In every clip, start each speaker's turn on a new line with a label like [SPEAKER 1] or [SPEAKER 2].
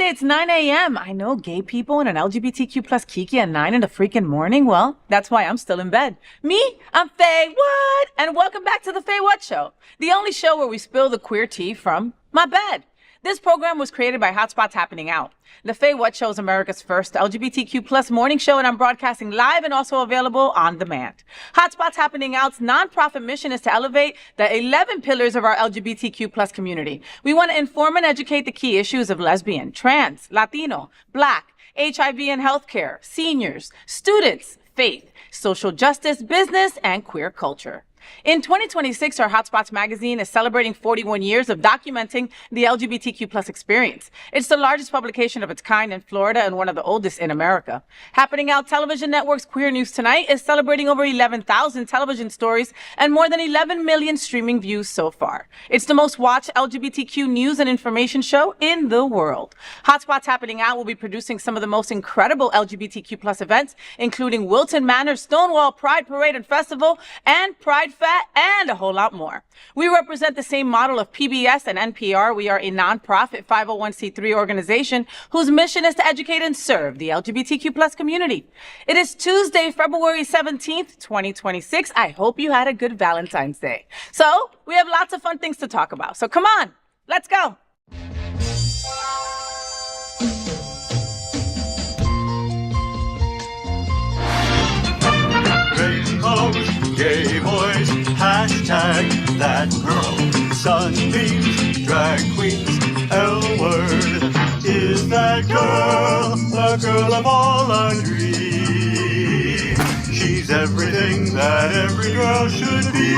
[SPEAKER 1] Wednesday, it's 9 a.m. I know gay people and an LGBTQ plus Kiki at 9 in the freaking morning. Well, that's why I'm still in bed. Me, I'm FayWhat, and welcome back to the FayWhat Show, the only show where we spill the queer tea from my bed. This program was created by Hotspots Happening Out. The FayWhat Show is America's first LGBTQ plus morning show, and I'm broadcasting live and also available on demand. Hotspots Happening Out's nonprofit mission is to elevate the 11 pillars of our LGBTQ plus community. We want to inform and educate the key issues of lesbian, trans, Latino, Black, HIV and healthcare, seniors, students, faith, social justice, business, and queer culture. In 2026, our Hotspots magazine is celebrating 41 years of documenting the LGBTQ plus experience. It's the largest publication of its kind in Florida and one of the oldest in America. Happening Out Television Network's Queer News Tonight is celebrating over 11,000 television stories and more than 11 million streaming views so far. It's the most watched LGBTQ news and information show in the world. Hotspots Happening Out will be producing some of the most incredible LGBTQ plus events, including Wilton Manor, Stonewall Pride Parade and Festival, and Pride Fat, and a whole lot more. We represent the same model of PBS and NPR. We are a nonprofit 501c3 organization whose mission is to educate and serve the LGBTQ plus community. It is Tuesday, February 17th, 2026. I hope you had a good Valentine's Day. So we have lots of fun things to talk about. So come on, let's go.
[SPEAKER 2] Gay boys, hashtag that girl. Sunbeams, drag queens, L-word. Is that girl the girl of all our dreams? She's everything that every girl should be.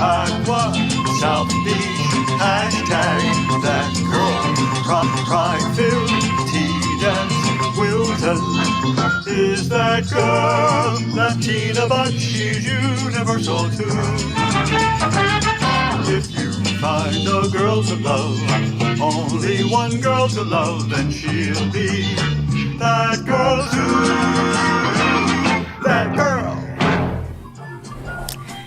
[SPEAKER 2] Aqua, South Beach, hashtag that girl. Pride-filled, tea dance, Wilton. Is that girl Latina, but she's universal too. If you find a girl to love, only one girl to love, then she'll be that girl too. That girl.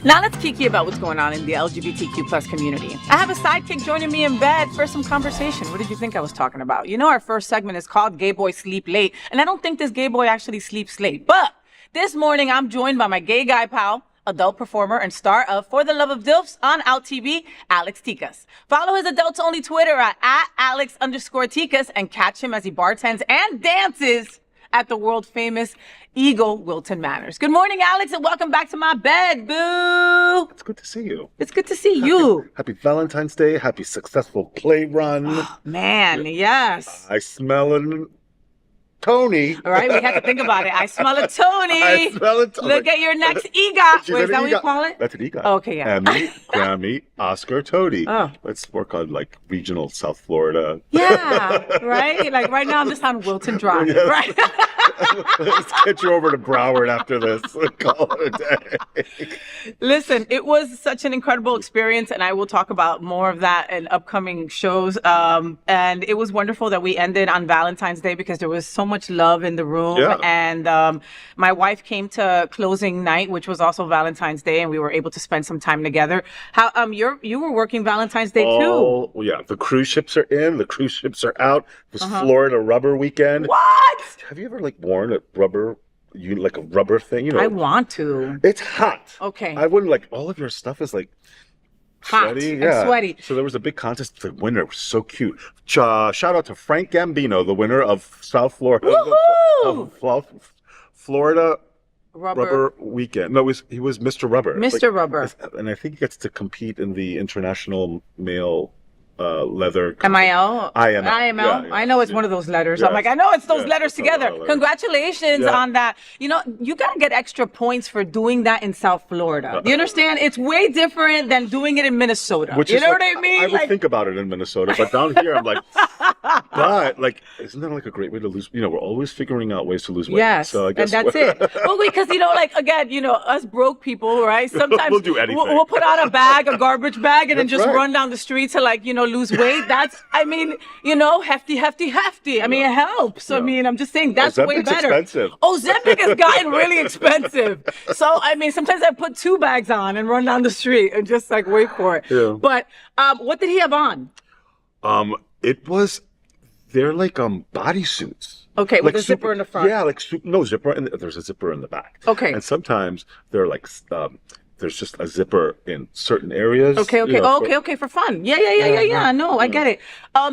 [SPEAKER 1] Now let's kiki about what's going on in the LGBTQ plus community. I have a sidekick joining me in bed for some conversation. What did you think I was talking about? You know, our first segment is called Gay Boy Sleep Late, and I don't think this gay boy actually sleeps late. But this morning, I'm joined by my gay guy pal, adult performer and star of For the Love of Dilfs on Out TV, Alex Tikas. Follow his adults-only Twitter at @Alex_Tikas and catch him as he bartends and dances at the world-famous Eagle Wilton Manors. Good morning, Alex, and welcome back to my bed, boo.
[SPEAKER 3] It's good to see you.
[SPEAKER 1] It's good to see you.
[SPEAKER 3] Happy Valentine's Day. Happy successful play run.
[SPEAKER 1] Oh, man, yes.
[SPEAKER 3] I smell a Tony.
[SPEAKER 1] All right, we had to think about it. I smell a Tony.
[SPEAKER 3] I smell a Tony.
[SPEAKER 1] Look at your next EGOT. Wait, is that what you call it?
[SPEAKER 3] That's an EGOT.
[SPEAKER 1] Okay, yeah.
[SPEAKER 3] Emmy, Grammy, Oscar, Tony.
[SPEAKER 1] Oh.
[SPEAKER 3] Let's work on like regional South Florida.
[SPEAKER 1] Yeah, right? Like right now I'm just on Wilton Drive,
[SPEAKER 3] Yeah.
[SPEAKER 1] right?
[SPEAKER 3] Let's get you over to Broward after this. Call it a day.
[SPEAKER 1] Listen, it was such an incredible experience, and I will talk about more of that in upcoming shows. And it was wonderful that we ended on Valentine's Day because there was so much love in the room.
[SPEAKER 3] Yeah.
[SPEAKER 1] And my wife came to closing night, which was also Valentine's Day, and we were able to spend some time together. How you were working Valentine's Day too?
[SPEAKER 3] Oh, yeah. The cruise ships are in. The cruise ships are out. It was Florida rubber weekend.
[SPEAKER 1] What?
[SPEAKER 3] Have you ever like worn a rubber? Like a rubber thing, you know?
[SPEAKER 1] I want to.
[SPEAKER 3] It's hot.
[SPEAKER 1] Okay.
[SPEAKER 3] I wouldn't like all of your stuff is like
[SPEAKER 1] Hot
[SPEAKER 3] sweaty.
[SPEAKER 1] and
[SPEAKER 3] Yeah.
[SPEAKER 1] sweaty.
[SPEAKER 3] So there was a big contest. The winner was so cute. Shout out to Frank Gambino, the winner of South Florida.
[SPEAKER 1] Woohoo!
[SPEAKER 3] Florida
[SPEAKER 1] Rubber.
[SPEAKER 3] Rubber Weekend. No, he was Mr. Rubber.
[SPEAKER 1] Mr. Rubber.
[SPEAKER 3] And I think he gets to compete in the International Male Leather.
[SPEAKER 1] MIL?
[SPEAKER 3] IML.
[SPEAKER 1] IML?
[SPEAKER 3] Yeah.
[SPEAKER 1] I know it's one of those letters.
[SPEAKER 3] Yes.
[SPEAKER 1] I'm like, I know it's those
[SPEAKER 3] Yes,
[SPEAKER 1] letters
[SPEAKER 3] it's a
[SPEAKER 1] together.
[SPEAKER 3] lot of letters.
[SPEAKER 1] Congratulations
[SPEAKER 3] Yeah.
[SPEAKER 1] on that. You know, you got to get extra points for doing that in South Florida. Do you understand? It's way different than doing it in Minnesota.
[SPEAKER 3] Which
[SPEAKER 1] you
[SPEAKER 3] is
[SPEAKER 1] know
[SPEAKER 3] like,
[SPEAKER 1] what I mean?
[SPEAKER 3] I would think about it in Minnesota, but down here I'm like, but like, isn't that like a great way to lose? You know, we're always figuring out ways to lose weight.
[SPEAKER 1] Yes,
[SPEAKER 3] So I guess
[SPEAKER 1] and that's it. Well, because, you know, like, again, you know, us broke people, right? Sometimes
[SPEAKER 3] We'll do anything.
[SPEAKER 1] We'll put out a bag, a garbage bag, and then
[SPEAKER 3] That's
[SPEAKER 1] just
[SPEAKER 3] right.
[SPEAKER 1] run down the street to, like, you know, lose weight. That's, I mean, you know, hefty. I mean, it helps. I mean, I'm just saying that's way
[SPEAKER 3] Ozempic's
[SPEAKER 1] better.
[SPEAKER 3] expensive.
[SPEAKER 1] Ozempic has gotten really expensive. So, I mean, sometimes I put 2 bags on and run down the street and just, like, wait for it.
[SPEAKER 3] Yeah.
[SPEAKER 1] But what did he have on?
[SPEAKER 3] They're like bodysuits.
[SPEAKER 1] Okay, with
[SPEAKER 3] Like
[SPEAKER 1] a zipper in the front.
[SPEAKER 3] Yeah, like no zipper, and there's a zipper in the back.
[SPEAKER 1] Okay.
[SPEAKER 3] And sometimes they're like there's just a zipper in certain areas.
[SPEAKER 1] Okay, for fun. Yeah. No, I get it.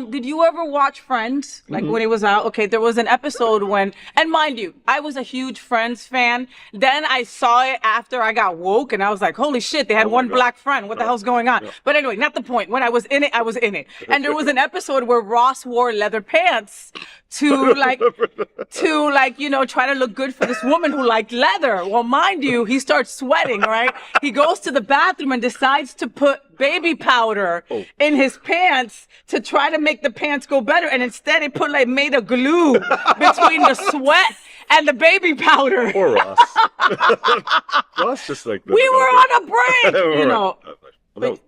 [SPEAKER 1] Did you ever watch Friends? Like when it was out? Okay, there was an episode when, and mind you, I was a huge Friends fan. Then I saw it after I got woke, and I was like, holy shit, they had one black friend. What the hell's going on? But anyway, not the point. When I was in it, I was in it. And there was an episode where Ross wore leather pants to like, try to look good for this woman who liked leather. Well, mind you, he starts sweating, right? He goes to the bathroom and decides to put baby powder in his pants to try to make the pants go better. And instead it made a glue between the sweat and the baby powder.
[SPEAKER 3] Poor Ross. Ross just like...
[SPEAKER 1] We were on a break,
[SPEAKER 3] Well,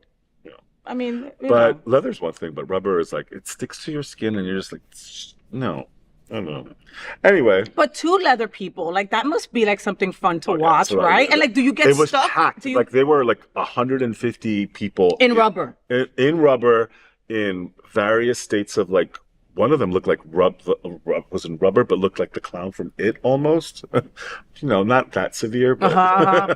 [SPEAKER 1] I mean...
[SPEAKER 3] But leather's one thing, but rubber is like, it sticks to your skin and you're just like, no. I don't know. Anyway.
[SPEAKER 1] But two leather people, like that must be like something fun to watch, right? And like, do you get stuck?
[SPEAKER 3] It was packed. Like they were like 150 people.
[SPEAKER 1] In rubber.
[SPEAKER 3] In rubber, in various states of like, one of them looked like was in rubber, but looked like the clown from It almost. Not that severe, but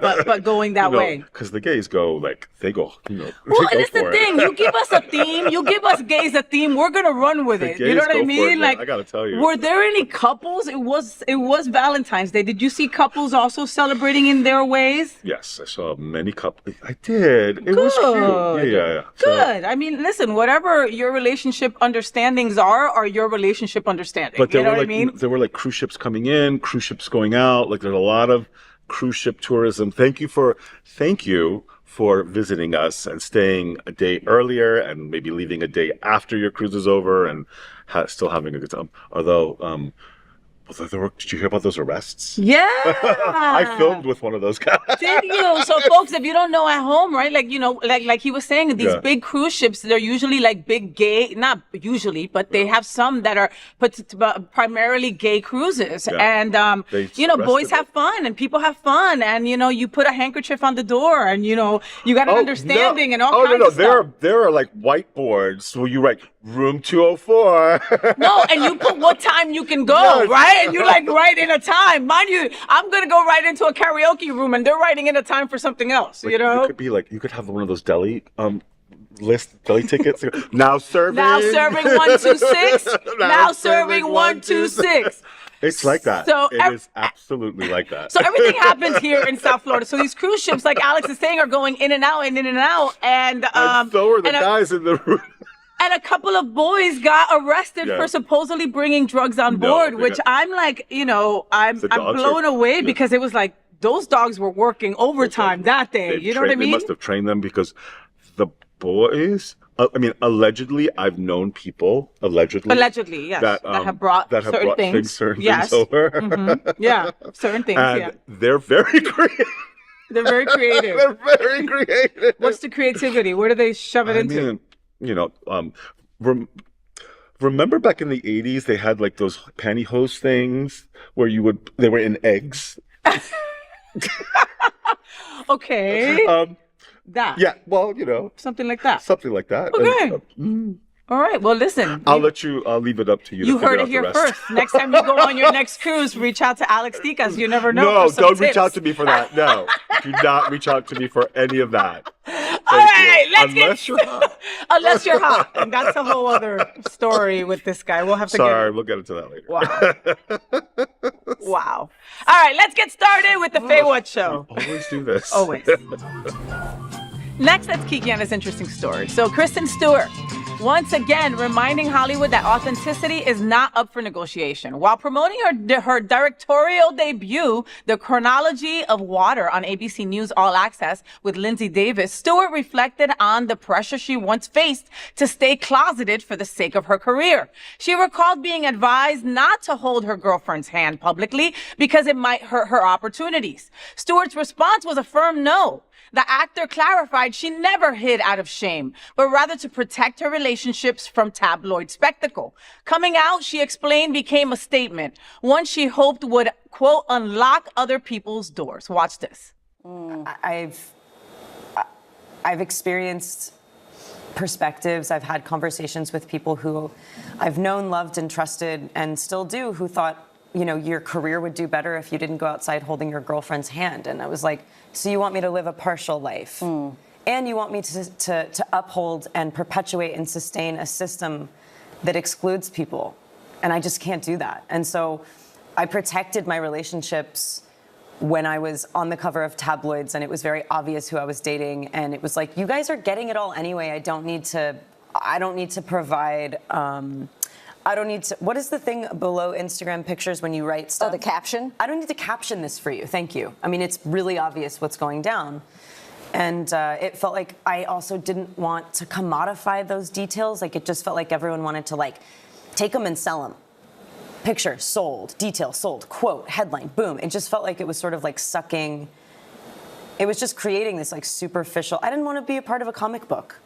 [SPEAKER 1] but going that way.
[SPEAKER 3] Because the gays go like they go.
[SPEAKER 1] Well, and it's the thing. You give us a theme. You give us gays a theme. We're gonna run with it. You know what I mean?
[SPEAKER 3] Like I gotta tell you.
[SPEAKER 1] Were there any couples? It was Valentine's Day. Did you see couples also celebrating in their ways?
[SPEAKER 3] Yes, I saw many couples. I did. It was cute. Yeah.
[SPEAKER 1] Good. I mean, listen. Whatever your relationship understandings are your relationship understanding.
[SPEAKER 3] But there
[SPEAKER 1] you know
[SPEAKER 3] were
[SPEAKER 1] what I mean?
[SPEAKER 3] There were like cruise ships coming in, cruise ships going out. Like there's a lot of cruise ship tourism. Thank you for visiting us and staying a day earlier and maybe leaving a day after your cruise is over and still having a good time. Although, did you hear about those arrests?
[SPEAKER 1] Yeah.
[SPEAKER 3] I filmed with one of those guys.
[SPEAKER 1] Did you? So folks, if you don't know at home, right? Like, like he was saying, these big cruise ships, they're usually like big gay, not usually, but they have some that are primarily gay cruises. Yeah. And, boys have fun and people have fun. And, you put a handkerchief on the door and, you got an understanding and all kinds of stuff.
[SPEAKER 3] There are like whiteboards where you write room 204.
[SPEAKER 1] No, and you put what time you can go, right? And you like write in a time. Mind you, I'm going to go right into a karaoke room and they're writing in a time for something else,
[SPEAKER 3] It could be like, you could have one of those deli tickets. Now serving
[SPEAKER 1] 126. Now serving 126.
[SPEAKER 3] It's like that.
[SPEAKER 1] So
[SPEAKER 3] it is absolutely like that.
[SPEAKER 1] So everything happens here in South Florida. So these cruise ships, like Alex is saying, are going in and out and in and out. And
[SPEAKER 3] so are the guys in the room.
[SPEAKER 1] And a couple of boys got arrested for supposedly bringing drugs on board, which I'm like, I'm blown away because it was like those dogs were working overtime that day. You know what I mean?
[SPEAKER 3] They must have trained them because the boys, allegedly, I've known people, allegedly,
[SPEAKER 1] yes,
[SPEAKER 3] that
[SPEAKER 1] have brought certain things
[SPEAKER 3] over.
[SPEAKER 1] Mm-hmm. Yeah, certain things,
[SPEAKER 3] and they're very creative.
[SPEAKER 1] They're very creative.
[SPEAKER 3] They're very creative.
[SPEAKER 1] What's the creativity? Where do they shove it into?
[SPEAKER 3] Remember back in the 80s, they had like those pantyhose things where they were in eggs.
[SPEAKER 1] Okay.
[SPEAKER 3] That. Yeah. Well,
[SPEAKER 1] something like that.
[SPEAKER 3] Something like that.
[SPEAKER 1] Okay. All right. Well, listen.
[SPEAKER 3] I'll leave it up to you.
[SPEAKER 1] You heard it here first. Next time you go on your next cruise, reach out to Alex Ticas. You never know.
[SPEAKER 3] No, don't reach out to me for that. No, do not reach out to me for any of that.
[SPEAKER 1] All right,
[SPEAKER 3] Unless you're hot.
[SPEAKER 1] Unless you're hot, and that's a whole other story with this guy. We'll have to.
[SPEAKER 3] We'll get into that later.
[SPEAKER 1] Wow. All right, let's get started with the FayWhat show.
[SPEAKER 3] We always do this.
[SPEAKER 1] Always. Next, let's Kiki on this interesting story. So, Kristen Stewart, once again reminding Hollywood that authenticity is not up for negotiation. While promoting her directorial debut, The Chronology of Water on ABC News All Access with Lindsay Davis, Stewart reflected on the pressure she once faced to stay closeted for the sake of her career. She recalled being advised not to hold her girlfriend's hand publicly because it might hurt her opportunities. Stewart's response was a firm no. The actor clarified she never hid out of shame, but rather to protect her relationships from tabloid spectacle. Coming out, she explained, became a statement, one she hoped would, quote, unlock other people's doors. Watch this.
[SPEAKER 4] I've experienced perspectives. I've had conversations with people who I've known, loved, and trusted, and still do, who thought, you know, your career would do better if you didn't go outside holding your girlfriend's hand. And I was like, so you want me to live a partial life? And you want me to uphold and perpetuate and sustain a system that excludes people? And I just can't do that. And so I protected my relationships when I was on the cover of tabloids and it was very obvious who I was dating. And it was like, you guys are getting it all anyway. I don't need to provide, I don't need to, what is the thing below Instagram pictures when you write stuff?
[SPEAKER 5] Oh, the caption?
[SPEAKER 4] I don't need to caption this for you, thank you. I mean, it's really obvious what's going down. And it felt like I also didn't want to commodify those details. Like, it just felt like everyone wanted to, like, take them and sell them. Picture, sold. Detail, sold. Quote, headline, boom. It just felt like it was sort of like sucking. It was just creating this, like, superficial. I didn't want to be a part of a comic book.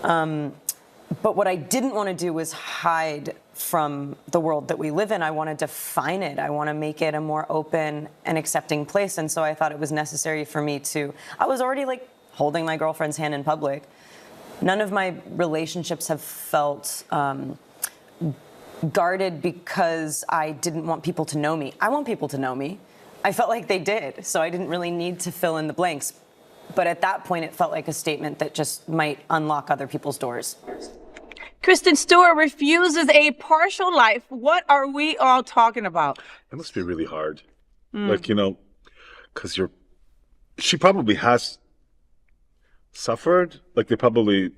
[SPEAKER 4] But what I didn't want to do was hide from the world that we live in. I want to define it. I want to make it a more open and accepting place. And so I thought it was necessary for me to, I was already like holding my girlfriend's hand in public. None of my relationships have felt guarded because I didn't want people to know me. I want people to know me. I felt like they did. So I didn't really need to fill in the blanks. But at that point, it felt like a statement that just might unlock other people's doors.
[SPEAKER 1] Kristen Stewart refuses a partial life. What are we all talking about?
[SPEAKER 3] It must be really hard. Like, you know, because she probably has suffered. Like, they probably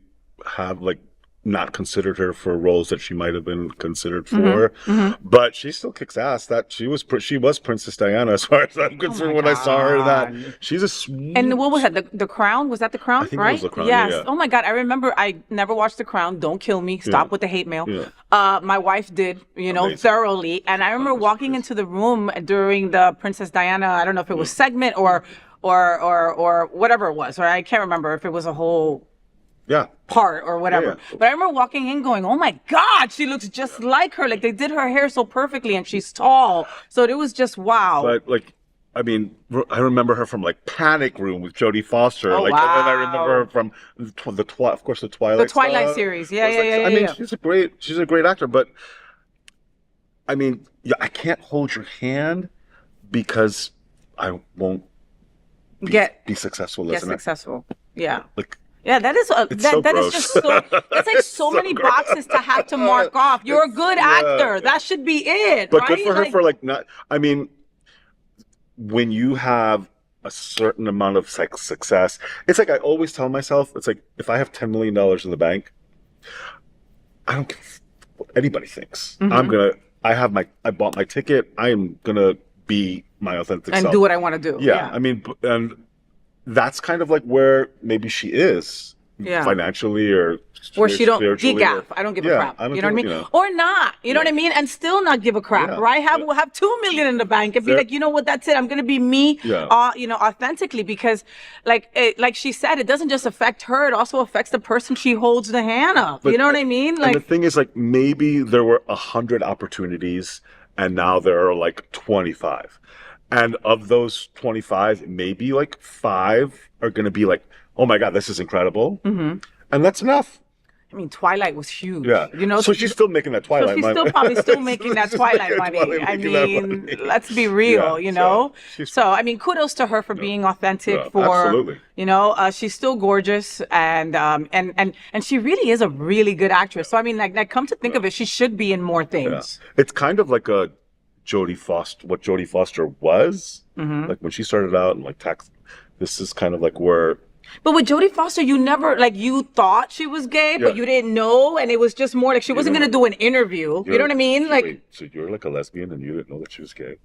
[SPEAKER 3] have, like, not considered her for roles that she might have been considered for, but she still kicks ass. That she was Princess Diana as far as I'm concerned. When I saw her, that she's a sweet.
[SPEAKER 1] And what was that? The Crown? Was that The Crown?
[SPEAKER 3] I think
[SPEAKER 1] right?
[SPEAKER 3] it was The Crown.
[SPEAKER 1] Yes.
[SPEAKER 3] Yeah.
[SPEAKER 1] Oh my God! I remember. I never watched The Crown. Don't kill me. Stop with the hate mail. Yeah. My wife did. You know, thoroughly. And I remember walking into the room during the Princess Diana. I don't know if it was segment or whatever it was. Or I can't remember if it was a whole. Part or whatever. But I remember walking in going, oh my God, she looks just like her. Like, they did her hair so perfectly and she's tall. So it was just wow.
[SPEAKER 3] But like, I mean, I remember her from like Panic Room with Jodie Foster.
[SPEAKER 1] Oh,
[SPEAKER 3] like,
[SPEAKER 1] wow.
[SPEAKER 3] And then I remember her from the Twilight.
[SPEAKER 1] The Twilight series. Yeah.
[SPEAKER 3] I mean, she's a great actor, but I mean, I can't hold your hand because I won't be successful as an actor.
[SPEAKER 1] Successful. Yeah.
[SPEAKER 3] Like,
[SPEAKER 1] yeah, that is that is just so. That's like so many boxes to have to mark off. You're a good actor. That should be it.
[SPEAKER 3] But
[SPEAKER 1] right?
[SPEAKER 3] good for her for like not. I mean, when you have a certain amount of success, it's like I always tell myself, it's like if I have $10 million in the bank, I don't care what anybody thinks. I bought my ticket. I am gonna be my authentic self
[SPEAKER 1] and do what I want to do.
[SPEAKER 3] Yeah, I mean, and that's kind of like where maybe she is financially or
[SPEAKER 1] she don't geek out. I don't give a crap. You know what I mean? You know. Or not. You know what I mean? And still not give a crap, right? We'll have $2 million in the bank and be like, you know what? That's it. I'm gonna be me, you know, authentically, because like she said, it doesn't just affect her. It also affects the person she holds the hand of. But, you know what I mean? Like,
[SPEAKER 3] and the thing is, like, maybe there were 100 opportunities, and now there are like 25. And of those 25, maybe like 5 are going to be like, oh my God, this is incredible. And that's enough.
[SPEAKER 1] I mean, Twilight was huge.
[SPEAKER 3] Yeah.
[SPEAKER 1] You know,
[SPEAKER 3] so she's still making that Twilight money.
[SPEAKER 1] So she's still probably still making that Twilight money. I mean, let's be real, you know? So, I mean, kudos to her for being authentic
[SPEAKER 3] absolutely.
[SPEAKER 1] You know, she's still gorgeous and she really is a really good actress. So, I mean, like come to think of it, she should be in more things.
[SPEAKER 3] It's kind of like what Jodie Foster was. Like when she started out and like this is kind of like where.
[SPEAKER 1] But with Jodie Foster, you never, like, you thought she was gay, but you didn't know, and it was just more like she wasn't going to do an interview. You know what I mean? Like,
[SPEAKER 3] wait, so you're like a lesbian and you didn't know that she was gay?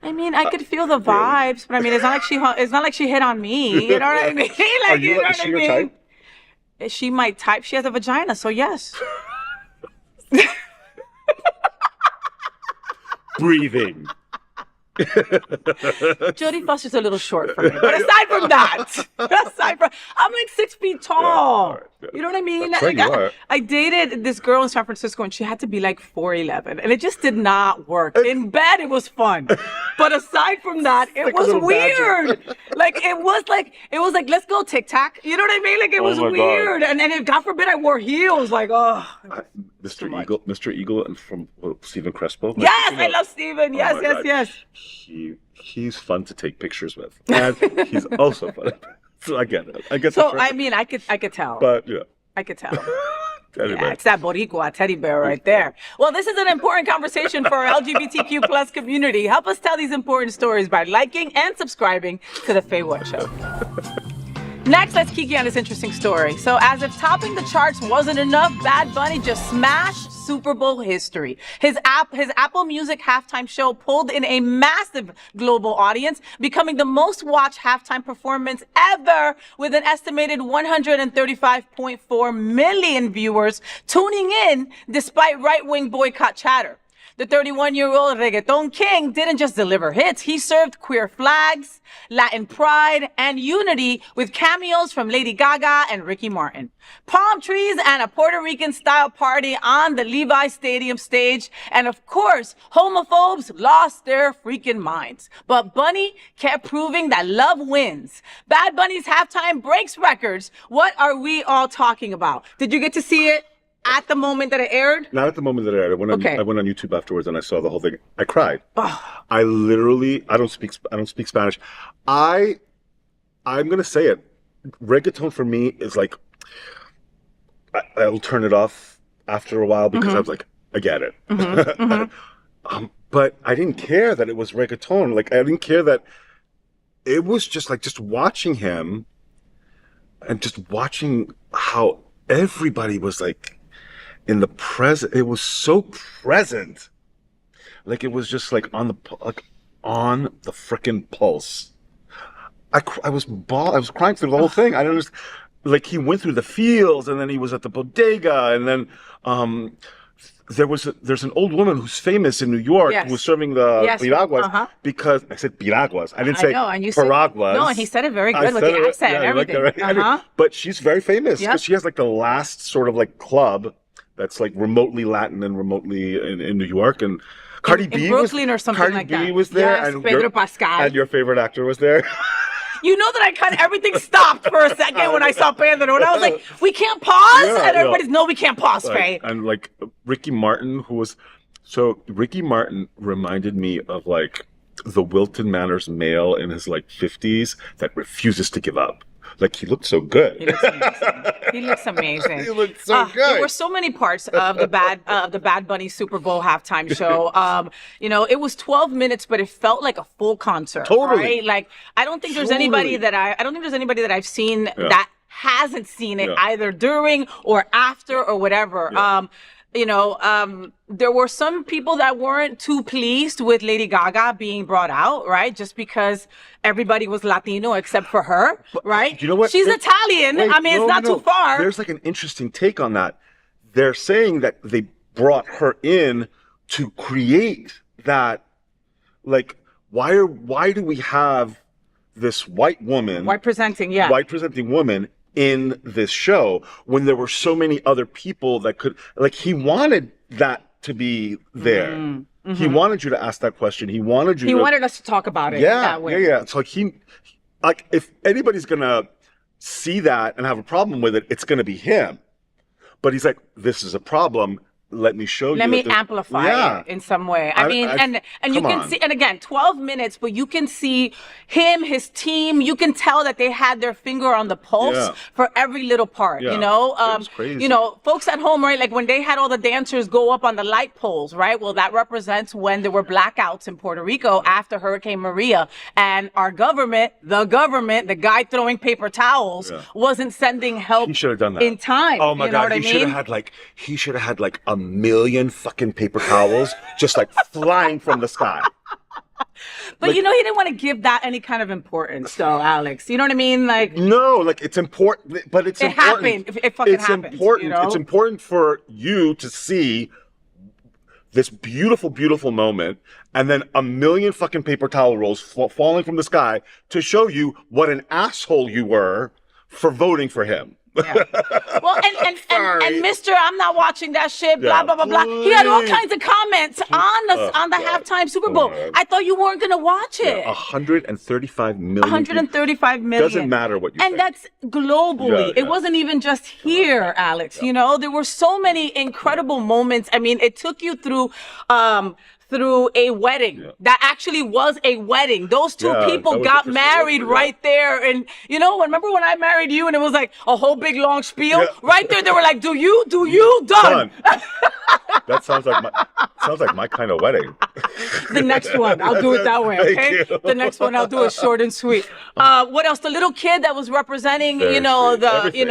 [SPEAKER 1] I mean, I could feel the vibes, but I mean, it's not like she hit on me. You know what I mean? Like, you know what I mean? Type? She might type. She has a vagina, so yes.
[SPEAKER 3] Breathing.
[SPEAKER 1] Jodie Foster's a little short for me, but aside from that, I'm like 6 feet tall. You know what I mean? Like, I dated this girl in San Francisco, and she had to be like 4'11", and it just did not work. In bed, it was fun. But aside from that, it was weird. It was like, let's go tic-tac. You know what I mean? Like, it was weird. And God forbid I wore heels. Like,
[SPEAKER 3] Mr. Eagle and from Stephen Crespo.
[SPEAKER 1] Yes, I love Stephen. Yes.
[SPEAKER 3] He's fun to take pictures with. And he's also fun. So I get it.
[SPEAKER 1] So, I mean, I could tell.
[SPEAKER 3] But, yeah.
[SPEAKER 1] I could tell.
[SPEAKER 3] Anyway.
[SPEAKER 1] Yeah, it's that Boricua teddy bear right there. Well, this is an important conversation for our LGBTQ plus community. Help us tell these important stories by liking and subscribing to the FayWhat Show. Next, let's Kiki on this interesting story. So as if topping the charts wasn't enough, Bad Bunny just smashed Super Bowl history. His Apple Music halftime show pulled in a massive global audience, becoming the most watched halftime performance ever, with an estimated 135.4 million viewers tuning in despite right-wing boycott chatter. The 31-year-old reggaeton king didn't just deliver hits. He served queer flags, Latin pride, and unity with cameos from Lady Gaga and Ricky Martin. Palm trees and a Puerto Rican-style party on the Levi Stadium stage. And of course, homophobes lost their freaking minds. But Bunny kept proving that love wins. Bad Bunny's halftime breaks records. What are we all talking about? Did you get to see it at the moment that it aired?
[SPEAKER 3] Not at the moment that it aired. I went on YouTube afterwards and I saw the whole thing. I cried. I don't speak Spanish. I'm gonna say it. Reggaeton for me is like, I'll turn it off after a while because I was like, I get it. But I didn't care that it was reggaeton. Like, I didn't care that it was just watching him and just watching how everybody was like in the present. It was so present. Like, it was just like on the frickin' pulse. I was crying through the whole thing. I don't understand. Like, he went through the fields and then he was at the bodega and then there's an old woman who's famous in New York who was serving the piraguas because I said piraguas. I didn't say piraguas.
[SPEAKER 1] No, and he said it very good with the accent and everything.
[SPEAKER 3] Like that, right? But she's very famous because she has like the last sort of like club that's like remotely Latin and remotely in New York. And Cardi B
[SPEAKER 1] Brooklyn or something like that.
[SPEAKER 3] Cardi B was there.
[SPEAKER 1] Yes, and Pedro Pascal.
[SPEAKER 3] And your favorite actor was there.
[SPEAKER 1] You know that everything stopped for a second when I saw Pedro. And I was like, we can't pause? And everybody's, no, we can't pause, Faye.
[SPEAKER 3] And like Ricky Martin, Ricky Martin reminded me of like the Wilton Manors male in his like 50s that refuses to give up. Like, he looked so good.
[SPEAKER 1] He looks amazing.
[SPEAKER 3] He looked so good.
[SPEAKER 1] There were so many parts of the Bad Bunny Super Bowl halftime show. It was 12 minutes, but it felt like a full concert.
[SPEAKER 3] Totally.
[SPEAKER 1] Right? Like, I don't think there's anybody that I've seen that hasn't seen it either during or after or whatever. There were some people that weren't too pleased with Lady Gaga being brought out, right? Just because everybody was Latino except for her, right?
[SPEAKER 3] You know what?
[SPEAKER 1] She's Italian. It's not too far.
[SPEAKER 3] There's like an interesting take on that. They're saying that they brought her in to create that, like, why do we have this white presenting woman in this show when there were so many other people that could, like, he wanted that to be there. He wanted you to ask that question. He wanted us to talk about it that way. Yeah. It's like if anybody's gonna see that and have a problem with it, it's gonna be him. But he's like, this is a problem. Let me show you.
[SPEAKER 1] Let me amplify it in some way. And you can see, and again, 12 minutes, but you can see him, his team. You can tell that they had their finger on the pulse for every little part.
[SPEAKER 3] It was crazy.
[SPEAKER 1] Folks at home, right? Like when they had all the dancers go up on the light poles, right? Well, that represents when there were blackouts in Puerto Rico after Hurricane Maria, and our government, the guy throwing paper towels, wasn't sending help.
[SPEAKER 3] He should have done that
[SPEAKER 1] in time.
[SPEAKER 3] Oh my God! He should have had like a million fucking paper towels just like flying from the sky.
[SPEAKER 1] But he didn't want to give that any kind of importance, though, Alex. You know what I mean? Like,
[SPEAKER 3] no, like, it's important, but it
[SPEAKER 1] happened. It fucking happened.
[SPEAKER 3] It's important. It's important for you to see this beautiful, beautiful moment, and then a million fucking paper towel rolls falling from the sky to show you what an asshole you were for voting for him.
[SPEAKER 1] Yeah. Well, and Mr. I'm not watching that shit, blah,
[SPEAKER 3] Yeah,
[SPEAKER 1] blah, blah, blah. He had all
[SPEAKER 3] please.
[SPEAKER 1] kinds of comments on the halftime Super Bowl. I thought you weren't going to watch it.
[SPEAKER 3] 135 million.
[SPEAKER 1] 135 million.
[SPEAKER 3] Doesn't matter what you think.
[SPEAKER 1] And that's globally.
[SPEAKER 3] Yeah.
[SPEAKER 1] It wasn't even just here, Alex. You know, there were so many incredible moments. I mean, it took you through a wedding that actually was a wedding. Those two people got married right there. And, you know, remember when I married you and it was like a whole big long spiel?
[SPEAKER 3] Yeah.
[SPEAKER 1] Right there, they were like, do you, done.
[SPEAKER 3] That sounds like my kind of wedding.
[SPEAKER 1] The next one, I'll do it that way, okay? The next one, I'll do it short and sweet. What else? The little kid that was representing,
[SPEAKER 3] Very
[SPEAKER 1] you know,
[SPEAKER 3] sweet. Everything.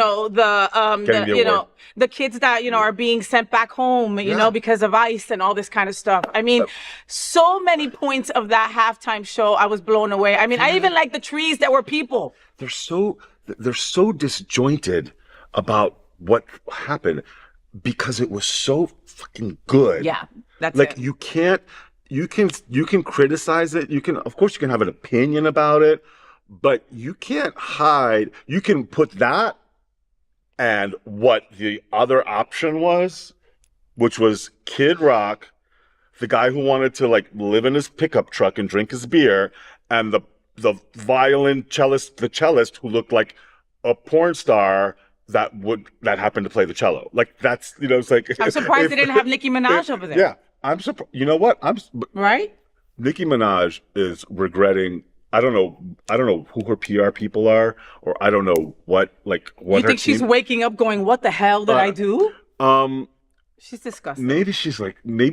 [SPEAKER 1] the kids that, you know, are being sent back home, you know, because of ICE and all this kind of stuff. I mean, so many points of that halftime show, I was blown away. I mean, I even like the trees that were people.
[SPEAKER 3] They're so disjointed about what happened because it was so fucking good.
[SPEAKER 1] Yeah, that's
[SPEAKER 3] like
[SPEAKER 1] it.
[SPEAKER 3] you can criticize it. Of course you can have an opinion about it, but you can't hide. You can put that and what the other option was, which was Kid Rock, the guy who wanted to like live in his pickup truck and drink his beer, and the cellist who looked like a porn star that happened to play the cello. Like that's, you know, it's like
[SPEAKER 1] I'm surprised they didn't have Nicki Minaj over there.
[SPEAKER 3] Yeah, I'm surprised. You know what?
[SPEAKER 1] Right?
[SPEAKER 3] Nicki Minaj is regretting. I don't know who her PR people are, or I don't know what
[SPEAKER 1] You
[SPEAKER 3] her
[SPEAKER 1] think she's
[SPEAKER 3] team-
[SPEAKER 1] waking up going, what the hell did I do? She's disgusting.
[SPEAKER 3] Maybe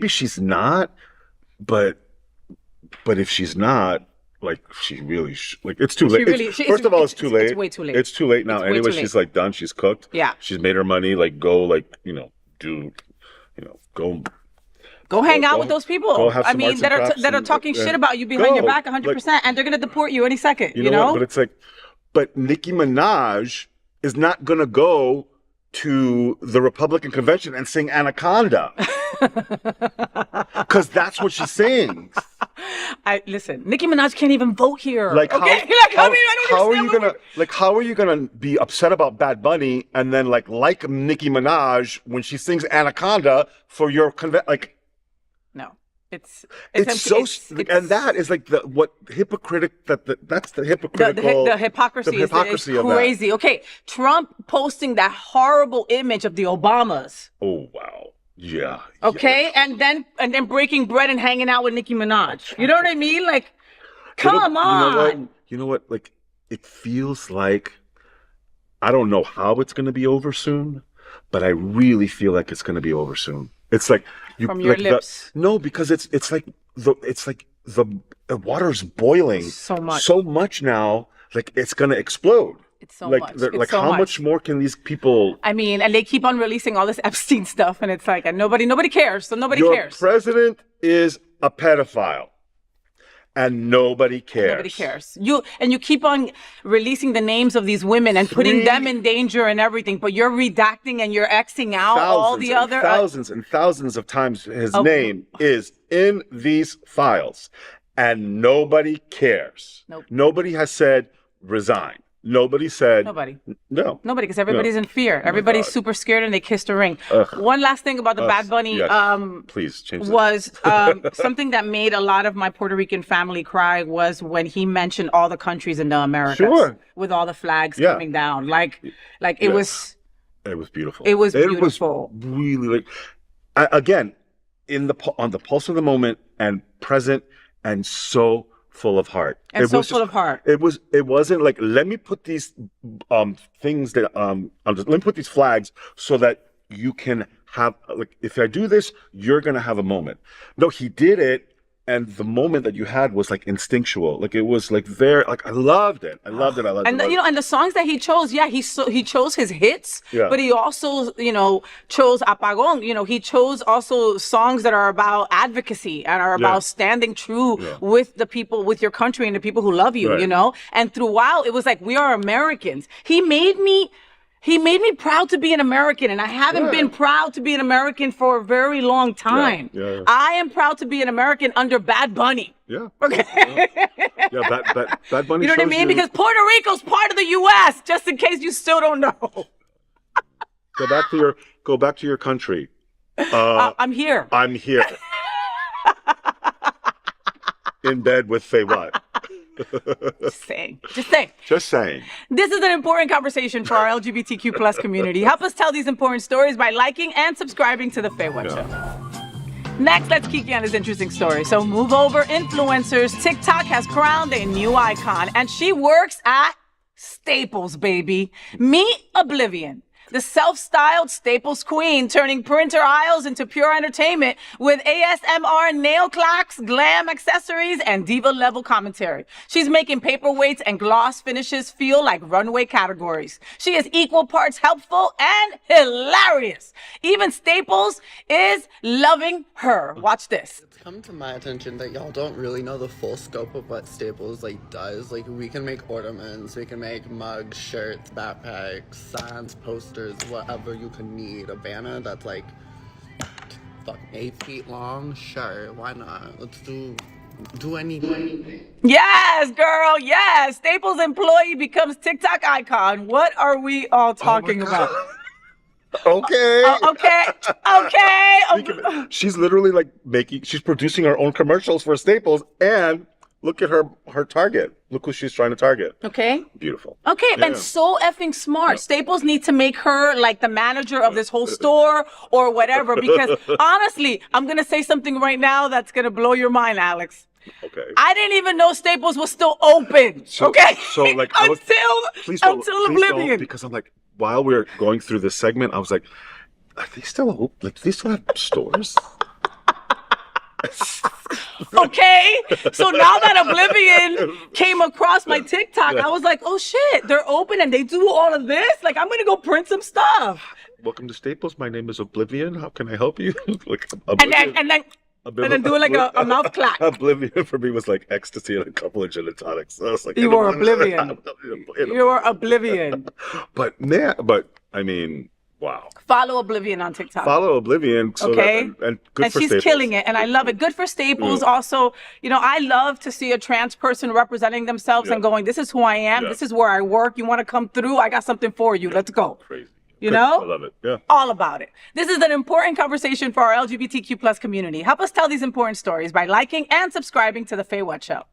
[SPEAKER 3] she's not, but if she's not, like she really it's too late. First of all, it's too late.
[SPEAKER 1] It's way too late.
[SPEAKER 3] It's too late now.
[SPEAKER 1] It's way
[SPEAKER 3] Anyway,
[SPEAKER 1] too late.
[SPEAKER 3] she's like done. She's cooked.
[SPEAKER 1] Yeah.
[SPEAKER 3] She's made her money. Like go, like you know, do, you know, go.
[SPEAKER 1] Go hang out with those people.
[SPEAKER 3] Go have
[SPEAKER 1] I
[SPEAKER 3] some
[SPEAKER 1] mean,
[SPEAKER 3] arts
[SPEAKER 1] that
[SPEAKER 3] and
[SPEAKER 1] are
[SPEAKER 3] crafts
[SPEAKER 1] that are
[SPEAKER 3] and-
[SPEAKER 1] talking
[SPEAKER 3] and
[SPEAKER 1] shit about you behind your
[SPEAKER 3] go.
[SPEAKER 1] back 100%, and they're gonna deport you any second. You know?
[SPEAKER 3] What? But it's like, but Nicki Minaj is not gonna go to the Republican convention and sing Anaconda, because that's what she sings.
[SPEAKER 1] Listen, Nicki Minaj can't even vote here.
[SPEAKER 3] Like
[SPEAKER 1] okay?
[SPEAKER 3] how are you gonna be upset about Bad Bunny and then like Nicki Minaj when she sings Anaconda for your like?
[SPEAKER 1] No, it's
[SPEAKER 3] and that is like that's the hypocritical
[SPEAKER 1] the hypocrisy is
[SPEAKER 3] of that.
[SPEAKER 1] crazy. Okay, Trump posting that horrible image of the Obamas.
[SPEAKER 3] Oh wow. Yeah.
[SPEAKER 1] Okay,
[SPEAKER 3] Yeah.
[SPEAKER 1] and then breaking bread and hanging out with Nicki Minaj. You know what I mean? Like, come on.
[SPEAKER 3] You know what? Like, it feels like I don't know how it's going to be over soon, but I really feel like it's going to be over soon. It's like
[SPEAKER 1] From your lips.
[SPEAKER 3] No, because it's like the water's boiling so much now. Like it's going to explode.
[SPEAKER 1] It's so much. It's so
[SPEAKER 3] how much more can these people?
[SPEAKER 1] I mean, and they keep on releasing all this Epstein stuff, and it's like, and nobody cares. So nobody
[SPEAKER 3] Your
[SPEAKER 1] cares.
[SPEAKER 3] president is a pedophile, and nobody cares.
[SPEAKER 1] Nobody cares. You keep on releasing the names of these women and putting them in danger and everything, but you're redacting and you're Xing out all the other
[SPEAKER 3] thousands and thousands of times his name is in these files, and nobody cares.
[SPEAKER 1] Nope.
[SPEAKER 3] Nobody has said resign. Nobody said no.
[SPEAKER 1] Nobody, because everybody's in fear. Everybody's super scared, and they kissed a ring. One last thing about the Bad Bunny,
[SPEAKER 3] please change that.
[SPEAKER 1] was something that made a lot of my Puerto Rican family cry was when he mentioned all the countries in the Americas with all the flags coming down. Like it was.
[SPEAKER 3] It was beautiful.
[SPEAKER 1] It was beautiful.
[SPEAKER 3] It was really again on the pulse of the moment and present and so full of heart.
[SPEAKER 1] And full of heart.
[SPEAKER 3] It wasn't like, let me put these things that let me put these flags so that you can have, like, if I do this, you're gonna have a moment. No, he did it, and the moment that you had was like instinctual. Like it was like I loved it. And
[SPEAKER 1] the songs that he chose, he chose his hits, but he also, chose Apagón. He chose also songs that are about advocacy and are about standing true with the people, with your country and the people who love you, And throughout, it was like, we are Americans. He made me proud to be an American, and I haven't been proud to be an American for a very long time. I am proud to be an American under Bad Bunny.
[SPEAKER 3] Yeah.
[SPEAKER 1] Okay.
[SPEAKER 3] Bad Bunny.
[SPEAKER 1] You know what I mean? Because Puerto Rico's part of the U.S., just in case you still don't know.
[SPEAKER 3] Go back to your country.
[SPEAKER 1] I'm here.
[SPEAKER 3] I'm here. In bed with FayWhat.
[SPEAKER 1] Just saying. Just saying.
[SPEAKER 3] Just saying.
[SPEAKER 1] This is an important conversation for our LGBTQ plus community. Help us tell these important stories by liking and subscribing to the FayWhat Show. Next, let's Kiki on this interesting story. So move over, influencers. TikTok has crowned a new icon, and she works at Staples, baby. Meet Oblivion, the self-styled Staples queen, turning printer aisles into pure entertainment with ASMR nail clacks, glam accessories, and diva-level commentary. She's making paperweights and gloss finishes feel like runway categories. She is equal parts helpful and hilarious. Even Staples is loving her. Watch this.
[SPEAKER 5] It's come to my attention that y'all don't really know the full scope of what Staples does. We can make ornaments, we can make mugs, shirts, backpacks, signs, posters, whatever you can need. A banner that's 8 feet long, sure, why not? Let's do anything.
[SPEAKER 1] Yes, girl, yes. Staples employee becomes TikTok icon. What are we all talking about?
[SPEAKER 3] Okay.
[SPEAKER 1] Okay.
[SPEAKER 3] She's literally she's producing her own commercials for Staples, and look at her target. Look who she's trying to target.
[SPEAKER 1] Okay.
[SPEAKER 3] Beautiful.
[SPEAKER 1] Okay,
[SPEAKER 3] Yeah.
[SPEAKER 1] and so effing smart. Staples need to make her the manager of this whole store or whatever, because honestly, I'm going to say something right now that's going to blow your mind, Alex.
[SPEAKER 3] Okay.
[SPEAKER 1] I didn't even know Staples was still open. Okay.
[SPEAKER 3] So please don't,
[SPEAKER 1] until Oblivion.
[SPEAKER 3] because I'm while we were going through this segment, I was like, are they still open? Do they still have stores?
[SPEAKER 1] Okay, so now that Oblivion came across my TikTok, I was like, oh shit, they're open and they do all of this? I'm gonna go print some stuff.
[SPEAKER 3] Welcome to Staples. My name is Oblivion. How can I help you?
[SPEAKER 1] And then doing a mouth clap.
[SPEAKER 3] Oblivion for me was ecstasy and a couple of gin and tonics. So I was
[SPEAKER 1] You were Oblivion. You were Oblivion.
[SPEAKER 3] But I mean, wow.
[SPEAKER 1] Follow Oblivion on TikTok.
[SPEAKER 3] Follow Oblivion. So
[SPEAKER 1] okay.
[SPEAKER 3] And good
[SPEAKER 1] and
[SPEAKER 3] for
[SPEAKER 1] she's
[SPEAKER 3] Staples.
[SPEAKER 1] killing it, and I love it. Good for Staples. Also, I love to see a trans person representing themselves and going, this is who I am. This is where I work. You want to come through? I got something for you. Let's go.
[SPEAKER 3] Crazy.
[SPEAKER 1] You know?
[SPEAKER 3] I love it. Yeah.
[SPEAKER 1] All about it. This is an important conversation for our LGBTQ plus community. Help us tell these important stories by liking and subscribing to The FayWhat Show.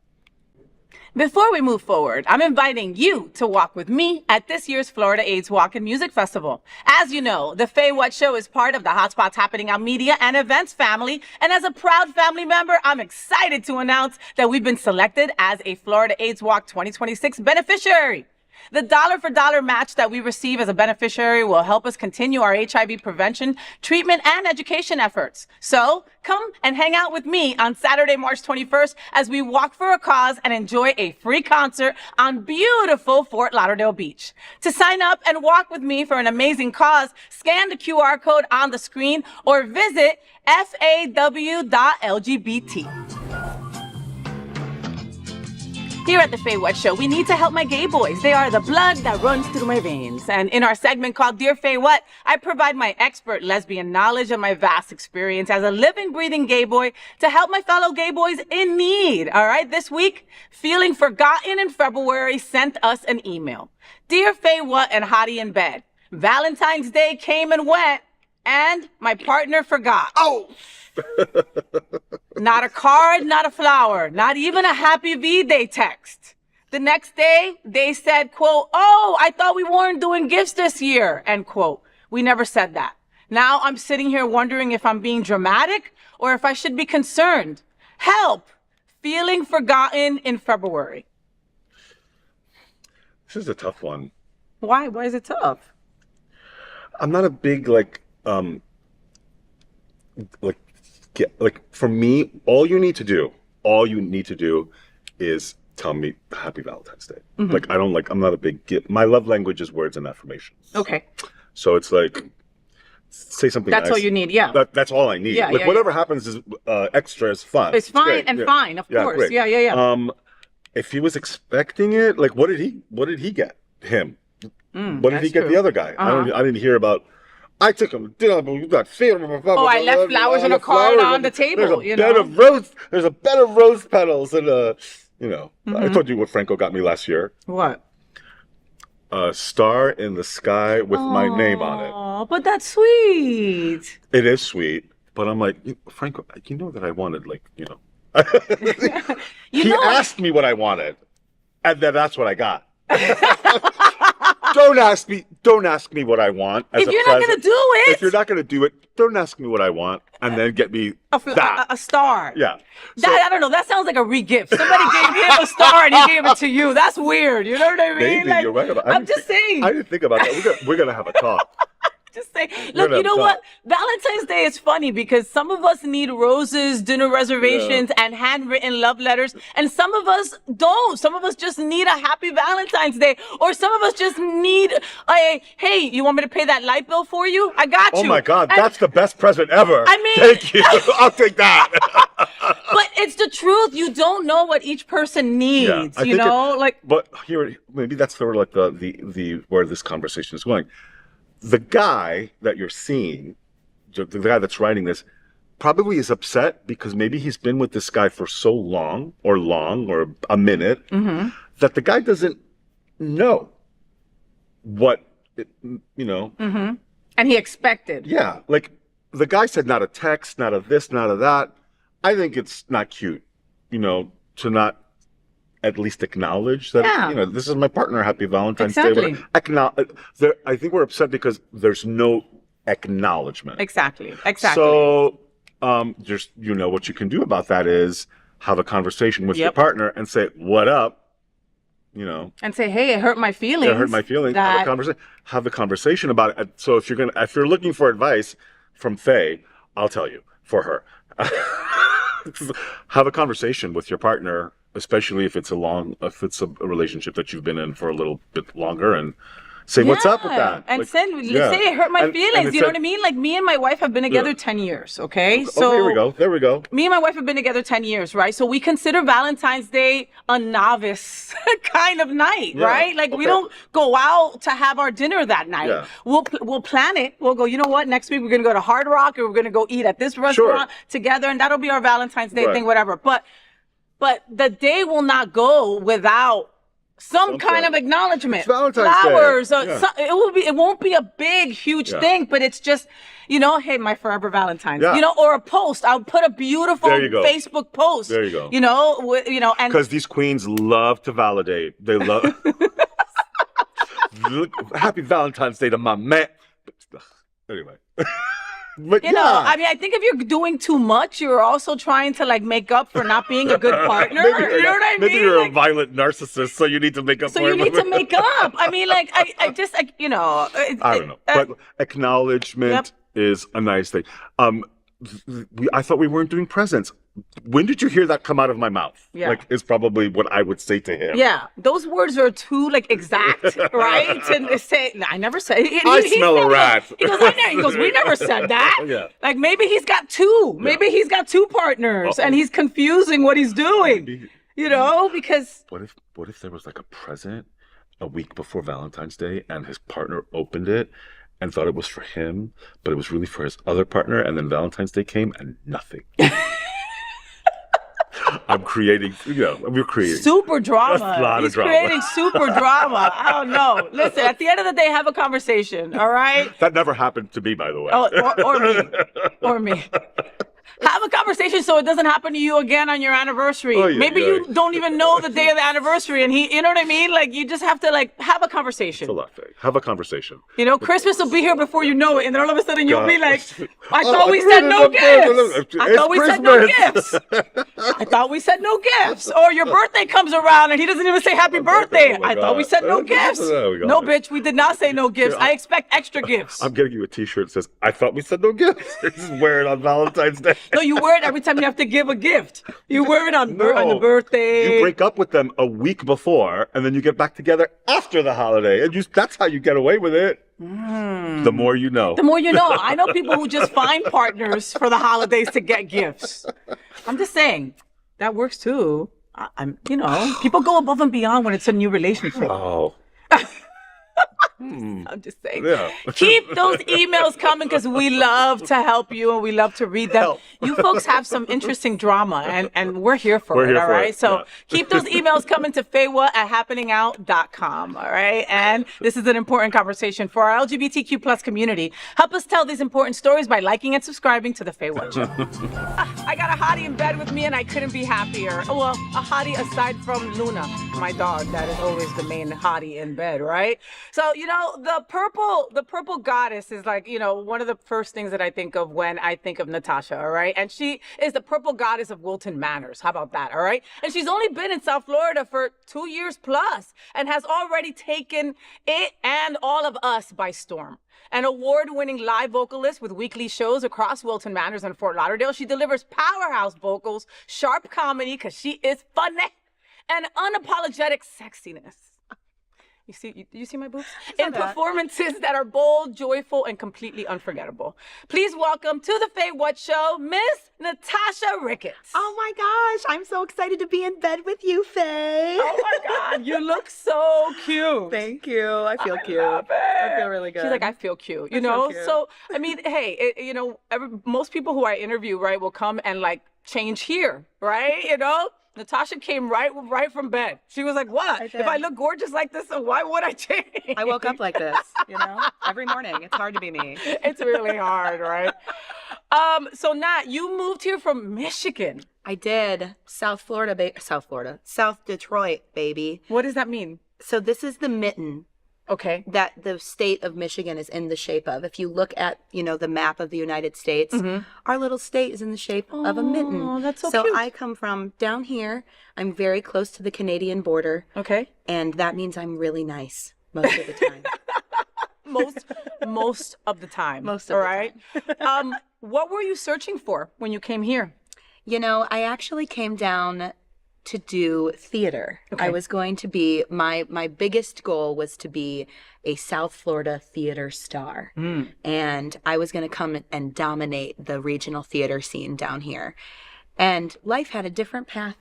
[SPEAKER 1] Before we move forward, I'm inviting you to walk with me at this year's Florida AIDS Walk and Music Festival. As you know, The FayWhat Show is part of the Hotspots Happening Out Media and Events family. And as a proud family member, I'm excited to announce that we've been selected as a Florida AIDS Walk 2026 beneficiary. The dollar for dollar match that we receive as a beneficiary will help us continue our HIV prevention, treatment, and education efforts. So come and hang out with me on Saturday, March 21st as we walk for a cause and enjoy a free concert on beautiful Fort Lauderdale Beach. To sign up and walk with me for an amazing cause, scan the QR code on the screen or visit faw.lgbt. Here at The FayWhat Show, we need to help my gay boys. They are the blood that runs through my veins. And in our segment called Dear FayWhat, I provide my expert lesbian knowledge and my vast experience as a living, breathing gay boy to help my fellow gay boys in need. All right, this week, Feeling Forgotten in February sent us an email. Dear FayWhat and Hottie in Bed, Valentine's Day came and went, and my partner forgot.
[SPEAKER 3] Oh!
[SPEAKER 1] Not a card, not a flower, not even a happy V-Day text. The next day, they said, quote, oh, I thought we weren't doing gifts this year, end quote. We never said that. Now I'm sitting here wondering if I'm being dramatic or if I should be concerned. Help! Feeling forgotten in February.
[SPEAKER 3] This is a tough one.
[SPEAKER 1] Why? Why is it tough?
[SPEAKER 3] I'm not a big for me, all you need to do is tell me happy Valentine's Day. Mm-hmm. I'm not a big gift. My love language is words and affirmations.
[SPEAKER 1] Okay.
[SPEAKER 3] So it's say something
[SPEAKER 1] That's
[SPEAKER 3] nice.
[SPEAKER 1] all you need, yeah.
[SPEAKER 3] That's all I need.
[SPEAKER 1] Yeah,
[SPEAKER 3] whatever happens is extra is fun.
[SPEAKER 1] It's fine
[SPEAKER 3] great.
[SPEAKER 1] and fine, of course.
[SPEAKER 3] Great.
[SPEAKER 1] Yeah.
[SPEAKER 3] If he was expecting it, what did he get? Him. What did he get
[SPEAKER 1] true.
[SPEAKER 3] the other guy?
[SPEAKER 1] Uh-huh.
[SPEAKER 3] I didn't hear about. I took him to dinner, but we got
[SPEAKER 1] I left flowers in a card on the table.
[SPEAKER 3] There's a bed of rose petals, and
[SPEAKER 1] Mm-hmm.
[SPEAKER 3] I told you what Franco got me last year.
[SPEAKER 1] What?
[SPEAKER 3] a star in the sky with my name on it.
[SPEAKER 1] Oh, but that's sweet.
[SPEAKER 3] It is sweet, but I'm like, Franco, you know that I wanted, like,
[SPEAKER 1] You
[SPEAKER 3] he
[SPEAKER 1] know what?
[SPEAKER 3] asked me what I wanted, and then that's what I got. Don't ask me what I want as
[SPEAKER 1] If
[SPEAKER 3] a
[SPEAKER 1] you're not
[SPEAKER 3] present.
[SPEAKER 1] gonna do it,
[SPEAKER 3] If you're not gonna do it, don't ask me what I want, and then get me that.
[SPEAKER 1] a star.
[SPEAKER 3] Yeah.
[SPEAKER 1] I don't know. That sounds like a re-gift. Somebody gave him a star and he gave it to you. That's weird. You know what I mean?
[SPEAKER 3] Maybe you're right about.
[SPEAKER 1] I'm just saying.
[SPEAKER 3] I didn't think about that. We're gonna have a talk.
[SPEAKER 1] Just say, look, you know what? Valentine's Day is funny because some of us need roses, dinner reservations, and handwritten love letters, and some of us don't. Some of us just need a happy Valentine's Day, or some of us just need a, hey, you want me to pay that light bill for you? I got you.
[SPEAKER 3] Oh my God,
[SPEAKER 1] And-
[SPEAKER 3] that's the best present ever.
[SPEAKER 1] I mean-
[SPEAKER 3] Thank you. I'll take that.
[SPEAKER 1] But it's the truth. You don't know what each person needs.
[SPEAKER 3] I
[SPEAKER 1] You
[SPEAKER 3] think
[SPEAKER 1] know,
[SPEAKER 3] But here, maybe that's sort of like the where this conversation is going. The guy that you're seeing, the guy that's writing this, probably is upset because maybe he's been with this guy for so long or a minute that the guy doesn't know what,
[SPEAKER 1] and he expected.
[SPEAKER 3] Yeah, like the guy said, not a text, not a this, not a that. I think it's not cute, to not at least acknowledge that, this is my partner. Happy Valentine's Day.
[SPEAKER 1] Exactly.
[SPEAKER 3] I think we're upset because there's no acknowledgement.
[SPEAKER 1] Exactly.
[SPEAKER 3] So, just, what you can do about that is have a conversation with your partner and say, what up?
[SPEAKER 1] And say, hey, it hurt my feelings.
[SPEAKER 3] It hurt my feelings. Have a conversation about it. So if you're looking for advice from Faye, I'll tell you for her. Have a conversation with your partner, especially if it's a relationship that you've been in for a little bit longer, and say what's up with that.
[SPEAKER 1] And say it hurt my feelings. You know what I mean? Like, me and my wife have been together 10 years, okay? So
[SPEAKER 3] there we go.
[SPEAKER 1] Me and my wife have been together 10 years, right? So we consider Valentine's Day a novice kind of night, right? Like, we don't go out to have our dinner that night.
[SPEAKER 3] Yeah.
[SPEAKER 1] We'll plan it. We'll go, you know what? Next week we're going to go to Hard Rock, or we're going to go eat at this restaurant together, and that'll be our Valentine's Day thing, whatever. But the day will not go without some kind of acknowledgement.
[SPEAKER 3] It's Valentine's
[SPEAKER 1] Flowers.
[SPEAKER 3] Day.
[SPEAKER 1] It won't be a big, huge thing, but it's just, hey, my forever Valentine's.
[SPEAKER 3] Yeah.
[SPEAKER 1] Or a post. I'll put a beautiful Facebook post.
[SPEAKER 3] There you go.
[SPEAKER 1] And
[SPEAKER 3] Because these queens love to validate. They love. Happy Valentine's Day to my man. Anyway. But
[SPEAKER 1] I think if you're doing too much, you're also trying to make up for not being a good partner. You know what I mean?
[SPEAKER 3] Maybe you're a violent narcissist, so you need to make up for it.
[SPEAKER 1] So you need to make up. I mean, I just,
[SPEAKER 3] I don't know. But acknowledgement is a nice thing. I thought we weren't doing presents. When did you hear that come out of my mouth?
[SPEAKER 1] Yeah.
[SPEAKER 3] Is probably what I would say to him.
[SPEAKER 1] Yeah, those words are too exact, right? And say, I never said.
[SPEAKER 3] I smell a rat.
[SPEAKER 1] He goes, we never said that.
[SPEAKER 3] Yeah.
[SPEAKER 1] Maybe he's got two. Maybe he's got two partners, and he's confusing what he's doing. Because
[SPEAKER 3] what if there was a present a week before Valentine's Day, and his partner opened it and thought it was for him, but it was really for his other partner, and then Valentine's Day came and nothing. I'm creating, we're creating.
[SPEAKER 1] Super drama.
[SPEAKER 3] A lot
[SPEAKER 1] He's
[SPEAKER 3] of drama.
[SPEAKER 1] creating super drama. I don't know. Listen, at the end of the day, have a conversation, all right?
[SPEAKER 3] That never happened to me, by the way.
[SPEAKER 1] Oh, or me. Have a conversation so it doesn't happen to you again on your anniversary. Maybe you don't even know the day of the anniversary, and you know what I mean? You just have to have a conversation.
[SPEAKER 3] It's a lot, Faye. Have a conversation.
[SPEAKER 1] Christmas will be here before you know it, and then all of a sudden you'll be like, I thought we said no gifts. I thought we said no gifts. I thought we said no gifts. Or your birthday comes around and he doesn't even say happy birthday. I thought we said no gifts. No, bitch, we did not say no gifts. I expect extra gifts.
[SPEAKER 3] I'm getting you a t-shirt that says, I thought we said no gifts. Just wear it on Valentine's Day.
[SPEAKER 1] No, you wear it every time you have to give a gift. You wear it on the birthday.
[SPEAKER 3] You break up with them a week before, and then you get back together after the holiday. And that's how you get away with it. The more you know.
[SPEAKER 1] The more you know. I know people who just find partners for the holidays to get gifts. I'm just saying, that works too. People go above and beyond when it's a new relationship.
[SPEAKER 3] Oh.
[SPEAKER 1] I'm just saying.
[SPEAKER 3] Yeah.
[SPEAKER 1] Keep those emails coming because we love to help you and we love to read them.
[SPEAKER 3] Help.
[SPEAKER 1] You folks have some interesting drama and we're here for
[SPEAKER 3] We're
[SPEAKER 1] it,
[SPEAKER 3] here
[SPEAKER 1] all
[SPEAKER 3] for
[SPEAKER 1] right?
[SPEAKER 3] it,
[SPEAKER 1] So
[SPEAKER 3] yeah.
[SPEAKER 1] keep those emails coming to FayWhat@happeningout.com, all right? And this is an important conversation for our LGBTQ plus community. Help us tell these important stories by liking and subscribing to The FayWhat Show. I got a hottie in bed with me and I couldn't be happier. Well, a hottie aside from Luna, my dog, that is always the main hottie in bed, right? So, you know, the purple goddess is like, you know, one of the first things that I think of when I think of Natasha, all right? And she is the purple goddess of Wilton Manors. How about that, all right? And she's only been in South Florida for 2 years plus and has already taken it and all of us by storm. An award-winning live vocalist with weekly shows across Wilton Manors and Fort Lauderdale, she delivers powerhouse vocals, sharp comedy, because she is funny, and unapologetic sexiness. You see my boobs? In performances that are bold, joyful, and completely unforgettable. Please welcome to the FayWhat Show, Miss Natasha Ricketts.
[SPEAKER 6] Oh my gosh, I'm so excited to be in bed with you, Faye.
[SPEAKER 1] Oh my God, you look so cute.
[SPEAKER 6] Thank you. I feel cute.
[SPEAKER 1] Love it.
[SPEAKER 6] I feel really good.
[SPEAKER 1] She's like, I feel cute, you
[SPEAKER 6] I feel
[SPEAKER 1] know?
[SPEAKER 6] cute.
[SPEAKER 1] So, I mean, hey, you know, most people who I interview, right, will come and like change here, right? You know? Natasha came right from bed. She was like, what?
[SPEAKER 6] I did.
[SPEAKER 1] If I look gorgeous like this, why would I change?
[SPEAKER 6] I woke up like this, you know, every morning. It's hard to be me.
[SPEAKER 1] It's really hard, right? So Nat, you moved here from Michigan.
[SPEAKER 6] I did. South Detroit, baby.
[SPEAKER 1] What does that mean?
[SPEAKER 6] So this is the mitten
[SPEAKER 1] Okay.
[SPEAKER 6] that the state of Michigan is in the shape of. If you look at, you know, the map of the United States, our little state is in the shape of a mitten.
[SPEAKER 1] Oh, that's so cute.
[SPEAKER 6] I come from down here. I'm very close to the Canadian border.
[SPEAKER 1] Okay.
[SPEAKER 6] And that means I'm really nice most of the time.
[SPEAKER 1] Most of the time.
[SPEAKER 6] Most of
[SPEAKER 1] all
[SPEAKER 6] the
[SPEAKER 1] right? What were you searching for when you came here?
[SPEAKER 6] You know, I actually came down to do theater.
[SPEAKER 1] Okay.
[SPEAKER 6] I was going to be, my biggest goal was to be a South Florida theater star. And I was going to come and dominate the regional theater scene down here. And life had a different path.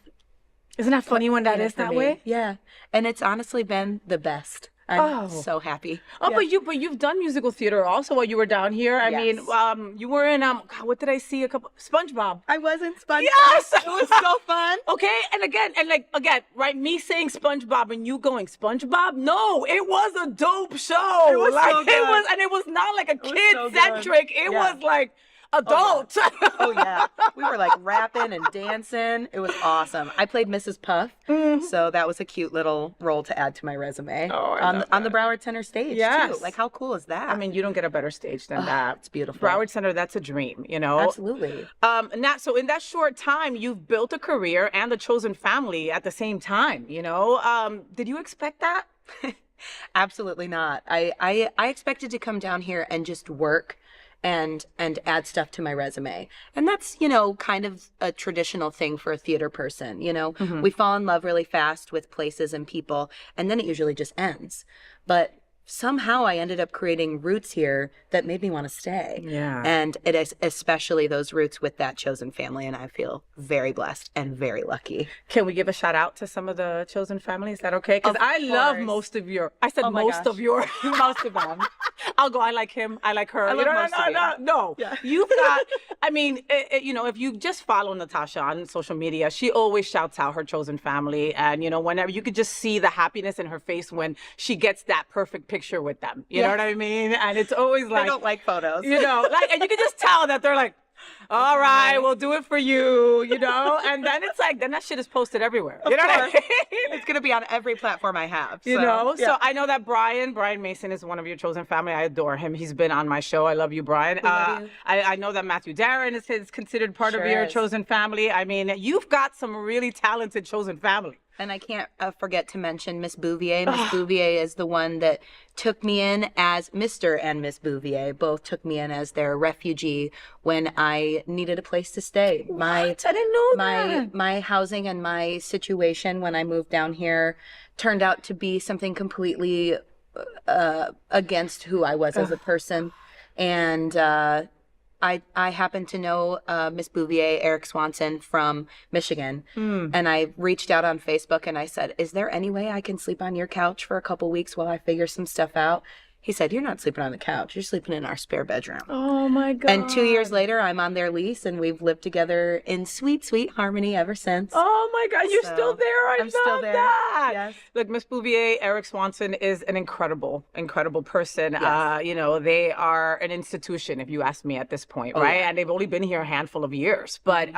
[SPEAKER 1] Isn't that funny when that
[SPEAKER 6] in it
[SPEAKER 1] is
[SPEAKER 6] for
[SPEAKER 1] that
[SPEAKER 6] me.
[SPEAKER 1] way?
[SPEAKER 6] Yeah. And it's honestly been the best. I'm so happy.
[SPEAKER 1] Oh,
[SPEAKER 6] Yeah.
[SPEAKER 1] but you've done musical theater also while you were down here. I mean,
[SPEAKER 6] Yes.
[SPEAKER 1] you were in God, what did I see? SpongeBob.
[SPEAKER 6] I was in SpongeBob.
[SPEAKER 1] Yes!
[SPEAKER 6] It was so fun.
[SPEAKER 1] Okay, and again, right? Me saying SpongeBob and you going SpongeBob? No, it was a dope show.
[SPEAKER 6] It was
[SPEAKER 1] like
[SPEAKER 6] so good.
[SPEAKER 1] and it was not like a
[SPEAKER 6] was
[SPEAKER 1] kid
[SPEAKER 6] so good.
[SPEAKER 1] centric. It
[SPEAKER 6] Yeah.
[SPEAKER 1] was like adult.
[SPEAKER 6] Oh yeah, we were like rapping and dancing. It was awesome. I played Mrs. Puff, so that was a cute little role to add to my resume on the Broward Center stage
[SPEAKER 1] Yes.
[SPEAKER 6] too. Like how cool is that?
[SPEAKER 1] I mean, you don't get a better stage than that.
[SPEAKER 6] it's beautiful.
[SPEAKER 1] Broward Center, that's a dream, you know?
[SPEAKER 6] Absolutely.
[SPEAKER 1] Nat, so in that short time, you've built a career and the chosen family at the same time, you know? Did you expect that?
[SPEAKER 6] Absolutely not. I expected to come down here and just work and add stuff to my resume. And that's, you know, kind of a traditional thing for a theater person, you know. We fall in love really fast with places and people, and then it usually just ends. But somehow I ended up creating roots here that made me want to stay.
[SPEAKER 1] Yeah.
[SPEAKER 6] And it is especially those roots with that chosen family, and I feel very blessed and very lucky.
[SPEAKER 1] Can we give a shout out to some of the chosen family? Is that okay? Because
[SPEAKER 6] Of
[SPEAKER 1] I love
[SPEAKER 6] course.
[SPEAKER 1] most of your. I said
[SPEAKER 6] Oh my
[SPEAKER 1] most
[SPEAKER 6] gosh.
[SPEAKER 1] of your.
[SPEAKER 6] Most of them.
[SPEAKER 1] I'll go. I like him. I like her.
[SPEAKER 6] I love most of you.
[SPEAKER 1] No.
[SPEAKER 6] Yeah.
[SPEAKER 1] You've got. I mean, you know, if you just follow Natasha on social media, she always shouts out her chosen family, and you know, whenever you could just see the happiness in her face when she gets that perfect picture with them. You know
[SPEAKER 6] Yes.
[SPEAKER 1] what I mean? And it's always like
[SPEAKER 6] I don't like photos.
[SPEAKER 1] you know, like, and you can just tell that they're like, all right, we'll do it for you, you know? And then it's like, then that shit is posted everywhere. You know what I
[SPEAKER 6] course.
[SPEAKER 1] mean?
[SPEAKER 6] It's going to be on every platform I have.
[SPEAKER 1] You know?
[SPEAKER 6] yeah.
[SPEAKER 1] So I know that Brian Mason is one of your chosen family. I adore him. He's been on my show. I love you, Brian.
[SPEAKER 6] love you.
[SPEAKER 1] I know that Matthew Darren is considered part
[SPEAKER 6] Sure
[SPEAKER 1] of your
[SPEAKER 6] is.
[SPEAKER 1] chosen family. I mean, you've got some really talented chosen family.
[SPEAKER 6] And I can't forget to mention Miss Bouvier. Miss Bouvier is the one that took me in as Mr. and Miss Bouvier. Both took me in as their refugee when I needed a place to stay.
[SPEAKER 1] I didn't know that.
[SPEAKER 6] My housing and my situation when I moved down here turned out to be something completely against who I was as a person. And I happen to know Miss Bouvier, Eric Swanson from Michigan, and I reached out on Facebook and I said, is there any way I can sleep on your couch for a couple weeks while I figure some stuff out? He said, "You're not sleeping on the couch. You're sleeping in our spare bedroom."
[SPEAKER 1] Oh my God.
[SPEAKER 6] And 2 years later, I'm on their lease, and we've lived together in sweet, sweet harmony ever since.
[SPEAKER 1] Oh my God, you're still there. I
[SPEAKER 6] I'm still
[SPEAKER 1] love
[SPEAKER 6] there.
[SPEAKER 1] that.
[SPEAKER 6] Yes.
[SPEAKER 1] Look, Miss Bouvier, Eric Swanson is an incredible person.
[SPEAKER 6] Yes.
[SPEAKER 1] You know, they are an institution, if you ask me at this point, right?
[SPEAKER 6] yeah.
[SPEAKER 1] And they've only been here a handful of years. But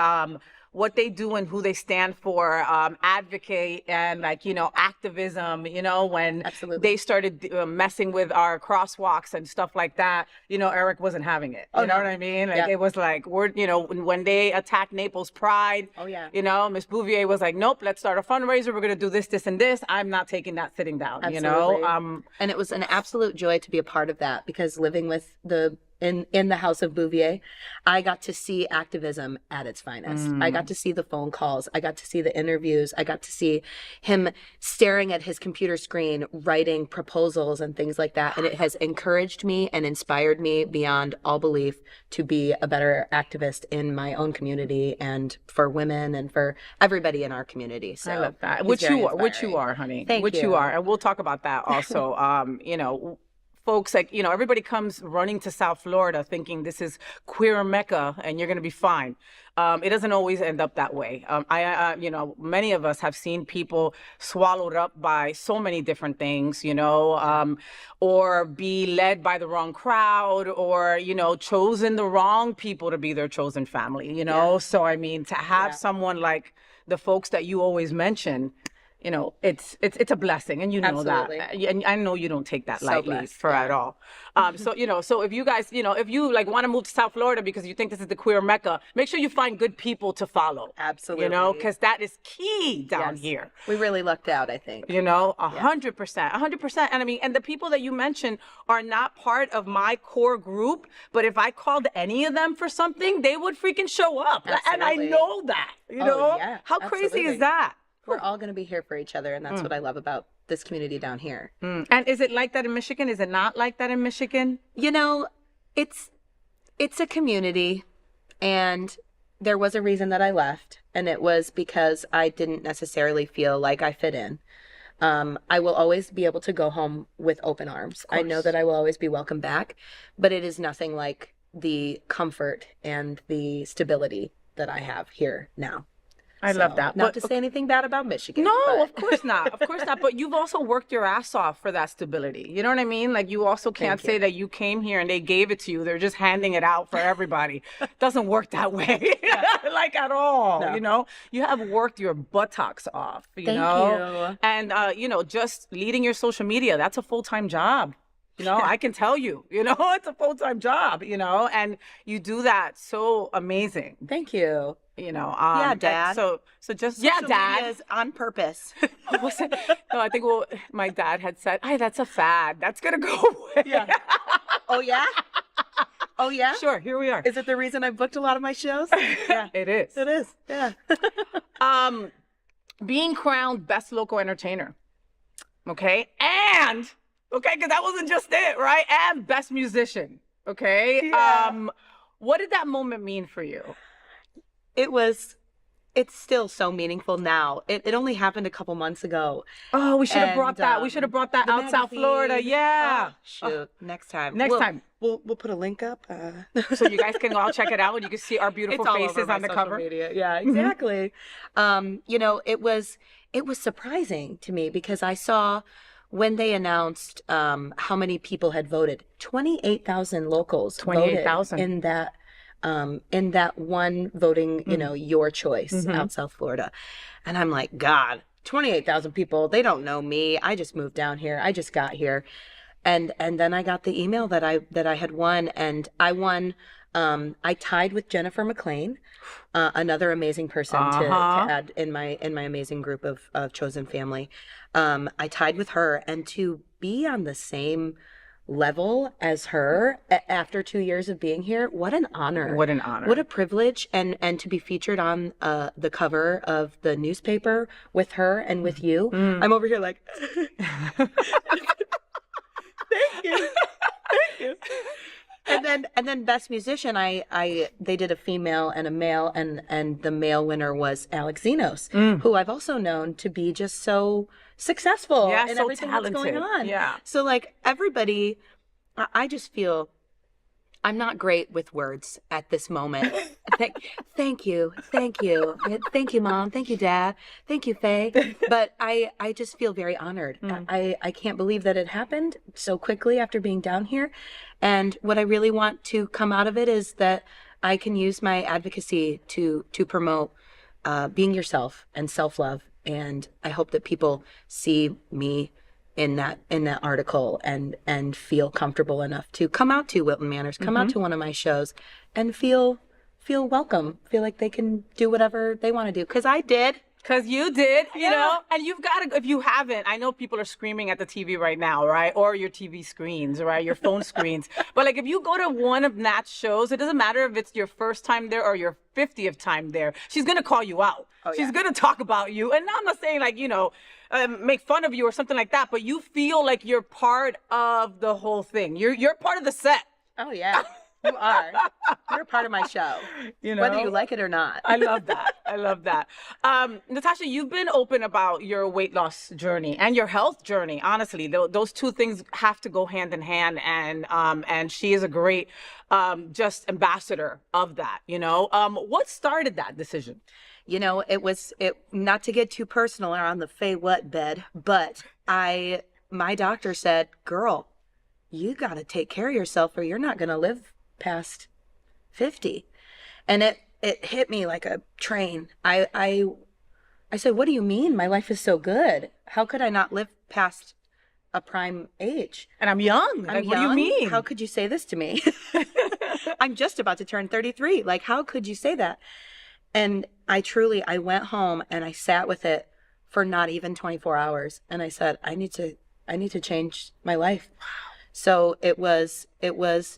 [SPEAKER 1] what they do and who they stand for, advocate and like, you know, activism, you know, when
[SPEAKER 6] Absolutely.
[SPEAKER 1] they started messing with our crosswalks and stuff like that, you know, Eric wasn't having it. You know what I mean? Like,
[SPEAKER 6] Yeah.
[SPEAKER 1] it was like, you know, when they attacked Naples Pride,
[SPEAKER 6] Oh, yeah.
[SPEAKER 1] you know, Miss Bouvier was like, nope, let's start a fundraiser. We're going to do this, this, and this. I'm not taking that sitting down,
[SPEAKER 6] Absolutely.
[SPEAKER 1] you know?
[SPEAKER 6] And it was an absolute joy to be a part of that, because living with in the house of Bouvier, I got to see activism at its finest. I got to see the phone calls. I got to see the interviews. I got to see him staring at his computer screen, writing proposals and things like that. And it has encouraged me and inspired me beyond all belief to be a better activist in my own community and for women and for everybody in our community. So
[SPEAKER 1] I love that.
[SPEAKER 6] he's
[SPEAKER 1] Which
[SPEAKER 6] very
[SPEAKER 1] you
[SPEAKER 6] inspiring.
[SPEAKER 1] are, honey.
[SPEAKER 6] Thank
[SPEAKER 1] Which
[SPEAKER 6] you.
[SPEAKER 1] you are. And we'll talk about that also. You know, folks, like, you know, everybody comes running to South Florida thinking this is queer Mecca and you're going to be fine. It doesn't always end up that way. You know, many of us have seen people swallowed up by so many different things, you know, or be led by the wrong crowd, or, you know, chosen the wrong people to be their chosen family, you know?
[SPEAKER 6] Yeah.
[SPEAKER 1] So, I mean, to have someone like the folks that you always mention, you know, it's a blessing, and you know
[SPEAKER 6] Absolutely.
[SPEAKER 1] that, and I know you don't take that
[SPEAKER 6] So
[SPEAKER 1] lightly
[SPEAKER 6] blessed,
[SPEAKER 1] at all. So, you know, so if you guys, you know, if you like want to move to South Florida because you think this is the queer Mecca, make sure you find good people to follow.
[SPEAKER 6] Absolutely.
[SPEAKER 1] You know, because that is key down
[SPEAKER 6] Yes.
[SPEAKER 1] here.
[SPEAKER 6] We really lucked out, I think.
[SPEAKER 1] You know, 100%. And I mean, and the people that you mentioned are not part of my core group, but if I called any of them for something, they would freaking show up. And I
[SPEAKER 6] Absolutely.
[SPEAKER 1] know that, you
[SPEAKER 6] Oh,
[SPEAKER 1] know?
[SPEAKER 6] yeah,
[SPEAKER 1] How crazy
[SPEAKER 6] absolutely.
[SPEAKER 1] is that?
[SPEAKER 6] We're all going to be here for each other, and that's what I love about this community down here.
[SPEAKER 1] And is it like that in Michigan? Is it not like that in Michigan?
[SPEAKER 6] You know, it's a community, and there was a reason that I left, and it was because I didn't necessarily feel like I fit in. I will always be able to go home with open arms. I know that I will always be welcome back, but it is nothing like the comfort and the stability that I have here now.
[SPEAKER 1] I love that.
[SPEAKER 6] Not to say anything bad about Michigan.
[SPEAKER 1] No,
[SPEAKER 6] but-
[SPEAKER 1] of course not. Of course not. But you've also worked your ass off for that stability. You know what I mean? Like, you also can't say that you came here and they gave it to you. They're just handing it out for everybody. Doesn't work that way. Like, at all.
[SPEAKER 6] No.
[SPEAKER 1] You know? You have worked your buttocks off, you
[SPEAKER 6] Thank
[SPEAKER 1] know?
[SPEAKER 6] you.
[SPEAKER 1] And, you know, just leading your social media, that's a full-time job. You know, I can tell you, you know, it's a full-time job, you know, and you do that so amazing,
[SPEAKER 6] Thank you.
[SPEAKER 1] you know.
[SPEAKER 6] Yeah,
[SPEAKER 1] and
[SPEAKER 6] Dad.
[SPEAKER 1] So just,
[SPEAKER 6] Social
[SPEAKER 1] Dad.
[SPEAKER 6] media is on purpose.
[SPEAKER 1] What was it? No, I think my dad had said, "Hey, that's a fad. That's gonna go away."
[SPEAKER 6] Yeah. Oh, yeah? Oh, yeah?
[SPEAKER 1] Sure. Here we are.
[SPEAKER 6] Is it the reason I booked a lot of my shows? Yeah.
[SPEAKER 1] It is.
[SPEAKER 6] It is. Yeah.
[SPEAKER 1] Being crowned best local entertainer. Okay, because that wasn't just it, right? And best musician. Okay.
[SPEAKER 6] Yeah.
[SPEAKER 1] What did that moment mean for you?
[SPEAKER 6] It's still so meaningful now. It only happened a couple months ago.
[SPEAKER 1] Oh, we should have
[SPEAKER 6] And,
[SPEAKER 1] brought that. We should have brought that
[SPEAKER 6] the
[SPEAKER 1] out South Florida.
[SPEAKER 6] magazine.
[SPEAKER 1] Yeah.
[SPEAKER 6] Oh, shoot. Next time.
[SPEAKER 1] Next time.
[SPEAKER 6] We'll put a link up.
[SPEAKER 1] So you guys can all check it out, and you can see our beautiful
[SPEAKER 6] It's all over
[SPEAKER 1] faces
[SPEAKER 6] my
[SPEAKER 1] on the
[SPEAKER 6] social
[SPEAKER 1] cover.
[SPEAKER 6] media. Yeah, exactly. You know, it was surprising to me because I saw when they announced how many people had voted. 28,000 locals
[SPEAKER 1] 28,000.
[SPEAKER 6] voted in that one voting, you know, your choice out South Florida. And I'm like, God, 28,000 people, they don't know me. I just moved down here. I just got here. And then I got the email that I had won, and I won. I tied with Jennifer McLean, another amazing person to add in my amazing group of chosen family. I tied with her, and to be on the same level as her after 2 years of being here, what an honor.
[SPEAKER 1] What an honor.
[SPEAKER 6] What a privilege, and to be featured on the cover of the newspaper with her and with you. I'm over here like, thank you. And then best musician, they did a female and a male, and the male winner was Alex Zenos, who I've also known to be just so successful
[SPEAKER 1] Yeah,
[SPEAKER 6] in
[SPEAKER 1] so
[SPEAKER 6] everything that's going
[SPEAKER 1] talented.
[SPEAKER 6] on.
[SPEAKER 1] Yeah.
[SPEAKER 6] So like everybody I just feel I'm not great with words at this moment. Thank you, thank you, Mom, thank you, Dad, thank you, Faye. But I just feel very honored. I can't believe that it happened so quickly after being down here. And what I really want to come out of it is that I can use my advocacy to promote being yourself and self-love. And I hope that people see me in that article and feel comfortable enough to come out to Wilton Manors, come out to one of my shows, and feel welcome, feel like they can do whatever they want to do. Because I did.
[SPEAKER 1] Because you did, you know, and you've got to, if you haven't, I know people are screaming at the TV right now, right? Or your TV screens, right? Your phone screens. But like if you go to one of Nat's shows, it doesn't matter if it's your first time there or your 50th time there, she's going to call you out. She's going to talk about you. And I'm not saying like, you know, make fun of you or something like that, but you feel like you're part of the whole thing. You're part of the set.
[SPEAKER 6] Oh, yeah. You are. You're a part of my show,
[SPEAKER 1] you know,
[SPEAKER 6] whether you like it or not.
[SPEAKER 1] I love that. I love that. Natasha, you've been open about your weight loss journey and your health journey. Honestly, those two things have to go hand in hand, and she is a great just ambassador of that. You know, what started that decision?
[SPEAKER 6] You know, it not to get too personal on the FayWhat bed, but my doctor said, "Girl, you got to take care of yourself, or you're not going to live past 50. And it hit me like a train. I said, "What do you mean? My life is so good. How could I not live past a prime age?
[SPEAKER 1] And I'm young.
[SPEAKER 6] I'm
[SPEAKER 1] like, what do you
[SPEAKER 6] young?
[SPEAKER 1] mean?
[SPEAKER 6] How could you say this to me? I'm just about to turn 33. Like, how could you say that?" And I went home and I sat with it for not even 24 hours. And I said, I need to change my life. Wow. So it was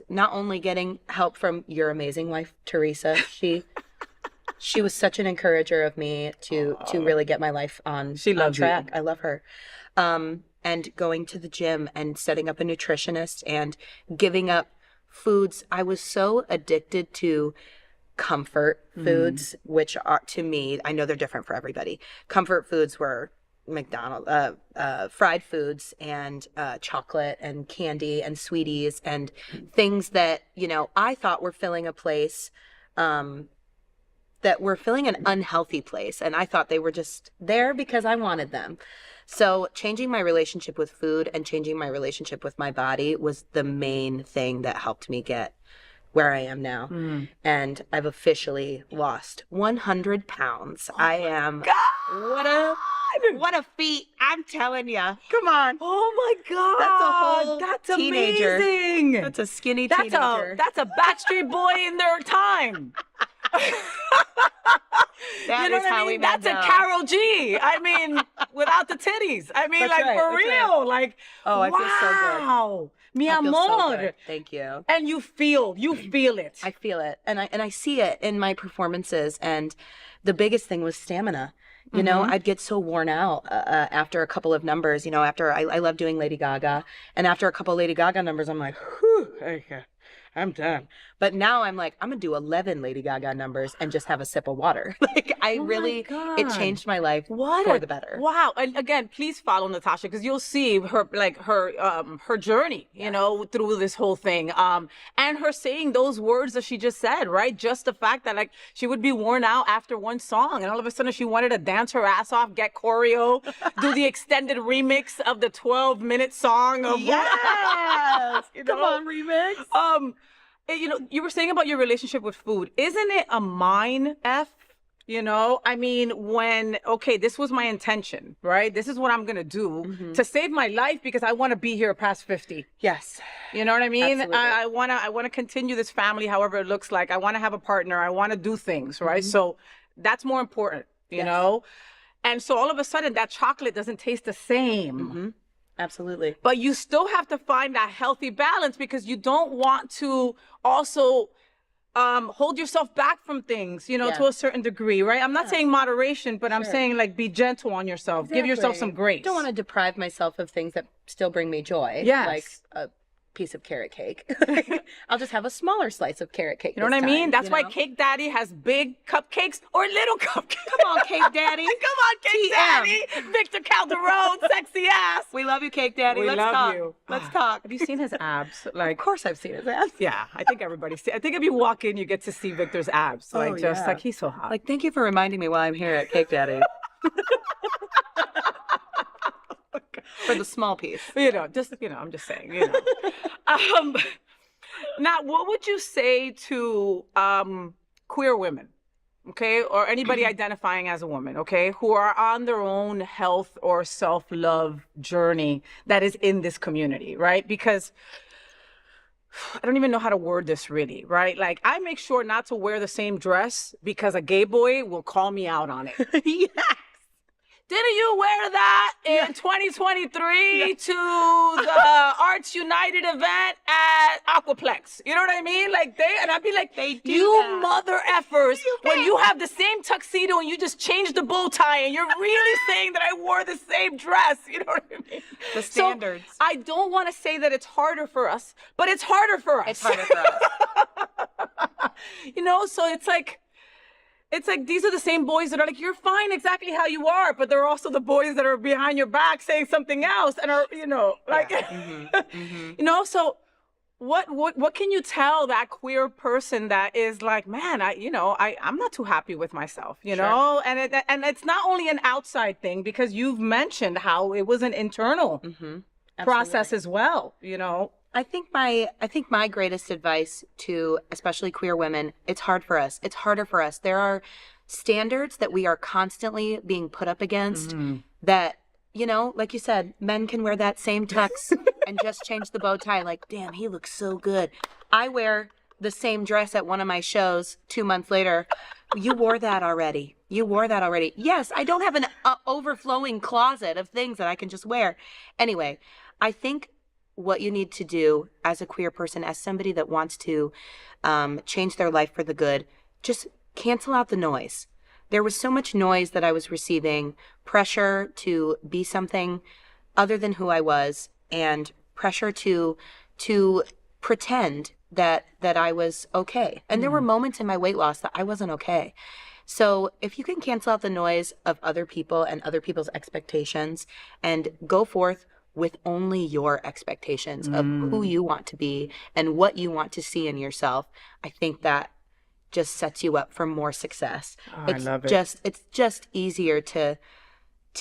[SPEAKER 6] not only getting help from your amazing wife, Teresa. She was such an encourager of me to really get my life on track.
[SPEAKER 1] You.
[SPEAKER 6] I love her. And going to the gym and setting up a nutritionist and giving up foods. I was so addicted to comfort foods, which are, to me, I know they're different for everybody. Comfort foods were McDonald's, fried foods and chocolate and candy and sweeties and things that, you know, I thought were filling a place, that were filling an unhealthy place. And I thought they were just there because I wanted them. So changing my relationship with food and changing my relationship with my body was the main thing that helped me get where I am now. And I've officially lost 100 pounds. I am, what a feat. I'm telling you. Come on.
[SPEAKER 1] Oh my God.
[SPEAKER 6] That's a whole
[SPEAKER 1] teenager. Amazing.
[SPEAKER 6] That's a skinny teenager.
[SPEAKER 1] That's a Backstreet Boy in their time.
[SPEAKER 6] That is how we met.
[SPEAKER 1] That's a Karol G. I mean, without the titties. I mean,
[SPEAKER 6] That's
[SPEAKER 1] like
[SPEAKER 6] right,
[SPEAKER 1] for
[SPEAKER 6] that's
[SPEAKER 1] real.
[SPEAKER 6] right.
[SPEAKER 1] Like,
[SPEAKER 6] Oh, I feel so good.
[SPEAKER 1] wow. Mi
[SPEAKER 6] I feel so
[SPEAKER 1] amor.
[SPEAKER 6] good. Thank you.
[SPEAKER 1] And you feel it.
[SPEAKER 6] I feel it. And I see it in my performances. And the biggest thing was stamina. You know, I'd get so worn out after a couple of numbers. You know, after I love doing Lady Gaga. And after a couple of Lady Gaga numbers, I'm like, whew, I'm done. But now I'm like, I'm going to do 11 Lady Gaga numbers and just have a sip of water. Like, it changed my life for the better.
[SPEAKER 1] Wow. And again, please follow Natasha because you'll see her journey, you know, through this whole thing. And her saying those words that she just said, right? Just the fact that like she would be worn out after one song and all of a sudden she wanted to dance her ass off, get choreo, do the extended remix of the 12-minute song of
[SPEAKER 6] Yes! Come on, remix.
[SPEAKER 1] You know, you were saying about your relationship with food. Isn't it a mind F? You know, I mean, this was my intention, right? This is what I'm going to do to save my life because I want to be here past 50.
[SPEAKER 6] Yes.
[SPEAKER 1] You know what I mean?
[SPEAKER 6] Absolutely.
[SPEAKER 1] I want to continue this family however it looks like. I want to have a partner. I want to do things, right? So that's more important, you know? And so all of a sudden that chocolate doesn't taste the same.
[SPEAKER 6] Absolutely.
[SPEAKER 1] But you still have to find that healthy balance because you don't want to also hold yourself back from things, you know, to a certain degree, right? I'm not saying moderation, but I'm saying like be gentle on yourself. Give yourself some grace.
[SPEAKER 6] I don't want to deprive myself of things that still bring me joy.
[SPEAKER 1] Yes.
[SPEAKER 6] Like a piece of carrot cake. I'll just have a smaller slice of carrot cake.
[SPEAKER 1] You know what I mean? That's why Cake Daddy has big cupcakes or little cupcakes.
[SPEAKER 6] Come on, Cake Daddy.
[SPEAKER 1] Come on, Cake
[SPEAKER 6] TM.
[SPEAKER 1] Daddy. Victor Calderon, sexy ass.
[SPEAKER 6] We love you, Cake Daddy.
[SPEAKER 1] We
[SPEAKER 6] Let's
[SPEAKER 1] love
[SPEAKER 6] talk.
[SPEAKER 1] you.
[SPEAKER 6] Let's talk.
[SPEAKER 1] Have you seen his abs?
[SPEAKER 6] Of
[SPEAKER 1] Like,
[SPEAKER 6] course I've seen his ass.
[SPEAKER 1] yeah, I think everybody's I think if you walk in, you get to see Victor's abs. Like, just
[SPEAKER 6] yeah.
[SPEAKER 1] like, he's so hot.
[SPEAKER 6] Like, thank you for reminding me while I'm here at Cake Daddy. For the small piece.
[SPEAKER 1] I'm just saying, Now, what would you say to queer women, okay, or anybody identifying as a woman, okay, who are on their own health or self-love journey that is in this community, right? Because I don't even know how to word this really, right? Like, I make sure not to wear the same dress because a gay boy will call me out on it.
[SPEAKER 6] Yes.
[SPEAKER 1] Didn't you wear that in 2023 to the Arts United event at Aquaplex? You know what I mean? Like, and I'd be like,
[SPEAKER 6] They do
[SPEAKER 1] you
[SPEAKER 6] that.
[SPEAKER 1] mother effers, when you have the same tuxedo and you just changed the bow tie and you're really saying that I wore the same dress. You know what I mean?
[SPEAKER 6] The standards.
[SPEAKER 1] So I don't want to say that it's harder for us, but it's harder for us.
[SPEAKER 6] It's harder for us.
[SPEAKER 1] So it's like these are the same boys that are like, you're fine exactly how you are, but they're also the boys that are behind your back saying something else and are, like, so what can you tell that queer person that is like, man, I'm not too happy with myself, know? And it's not only an outside thing, because you've mentioned how it was an internal process as well,
[SPEAKER 6] I think my greatest advice to especially queer women, it's hard for us. It's harder for us. There are standards that we are constantly being put up against that, like you said, men can wear that same tux and just change the bow tie. Like, damn, he looks so good. I wear the same dress at one of my shows 2 months later. You wore that already. Yes, I don't have an overflowing closet of things that I can just wear. Anyway, I think what you need to do as a queer person, as somebody that wants to change their life for the good, just cancel out the noise. There was so much noise that I was receiving, pressure to be something other than who I was, and pressure to pretend that I was okay. And there were moments in my weight loss that I wasn't okay. So if you can cancel out the noise of other people and other people's expectations and go forth with only your expectations of who you want to be and what you want to see in yourself, I think that just sets you up for more success.
[SPEAKER 1] I love it.
[SPEAKER 6] It's just easier to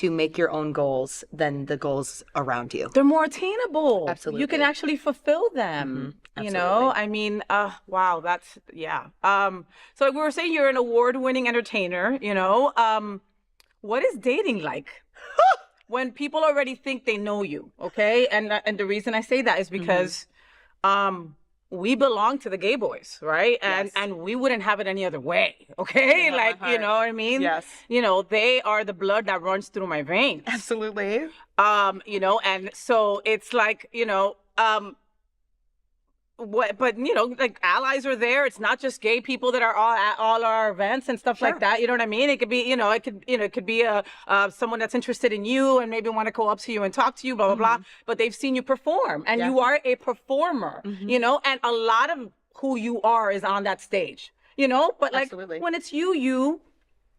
[SPEAKER 6] make your own goals than the goals around you.
[SPEAKER 1] They're more attainable.
[SPEAKER 6] Absolutely.
[SPEAKER 1] You can actually fulfill them. I mean, wow, that's, yeah. So like we were saying, you're an award-winning entertainer, what is dating like? When people already think they know you, okay? And the reason I say that is because we belong to the gay boys, right? And we wouldn't have it any other way, okay? Like, you know what I mean?
[SPEAKER 6] Yes.
[SPEAKER 1] They are the blood that runs through my veins.
[SPEAKER 6] Absolutely.
[SPEAKER 1] And so it's like, like allies are there. It's not just gay people that are all at all our events and stuff like that. You know what I mean? It could be, it could be someone that's interested in you and maybe want to go up to you and talk to you, blah, blah, blah. But they've seen you perform and you are a performer, and a lot of who you are is on that stage, but like when it's you,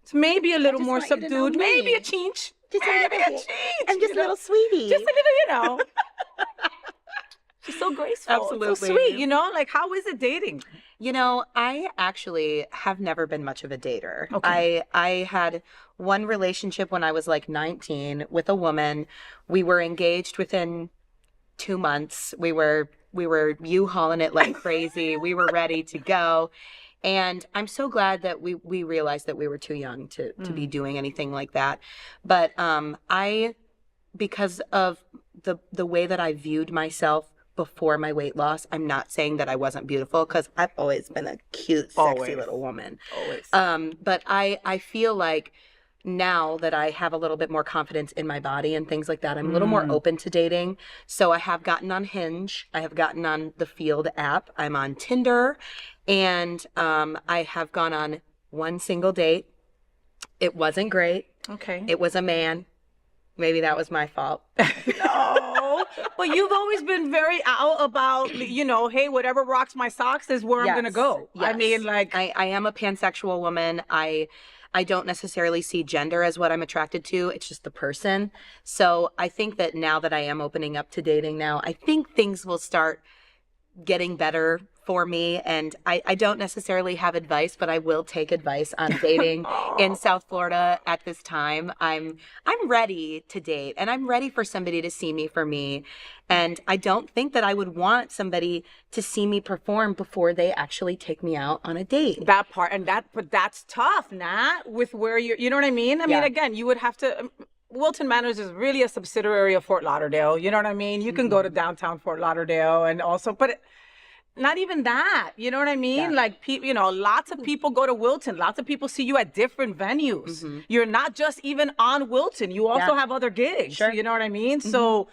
[SPEAKER 1] it's maybe a little more subdued, maybe a chinch.
[SPEAKER 6] I'm just a little sweetie.
[SPEAKER 1] Just a little, She's so graceful.
[SPEAKER 6] Absolutely.
[SPEAKER 1] So sweet, like how is it dating?
[SPEAKER 6] I actually have never been much of a dater.
[SPEAKER 1] Okay.
[SPEAKER 6] I had one relationship when I was like 19 with a woman. We were engaged within 2 months. We were U-hauling it like crazy. We were ready to go. And I'm so glad that we realized that we were too young to be doing anything like that. But because of the way that I viewed myself before my weight loss, I'm not saying that I wasn't beautiful, because I've always been a cute, sexy little woman.
[SPEAKER 1] Always.
[SPEAKER 6] But I feel like now that I have a little bit more confidence in my body and things like that, I'm a little more open to dating. So I have gotten on Hinge. I have gotten on the Field app. I'm on Tinder. And I have gone on one single date. It wasn't great.
[SPEAKER 1] Okay.
[SPEAKER 6] It was a man. Maybe that was my fault.
[SPEAKER 1] No, but you've always been very out about, hey, whatever rocks my socks is where I'm gonna go. I
[SPEAKER 6] Yes.
[SPEAKER 1] mean, like,
[SPEAKER 6] I am a pansexual woman. I don't necessarily see gender as what I'm attracted to. It's just the person. So I think that now that I am opening up to dating now, I think things will start getting better for me. And I don't necessarily have advice, but I will take advice on dating in South Florida at this time. I'm ready to date, and I'm ready for somebody to see me for me. And I don't think that I would want somebody to see me perform before they actually take me out on a date.
[SPEAKER 1] that part, but that's tough, Nat, with where you know what I mean? I mean,
[SPEAKER 6] Yeah.
[SPEAKER 1] again, you would have to. Wilton Manors is really a subsidiary of Fort Lauderdale. You know what I mean? You can go to downtown Fort Lauderdale and also, but not even that. You know what I mean?
[SPEAKER 6] Yeah.
[SPEAKER 1] Like, lots of people go to Wilton. Lots of people see you at different venues. You're not just even on Wilton. You also
[SPEAKER 6] Yeah.
[SPEAKER 1] have other gigs.
[SPEAKER 6] Sure.
[SPEAKER 1] You know what I mean? So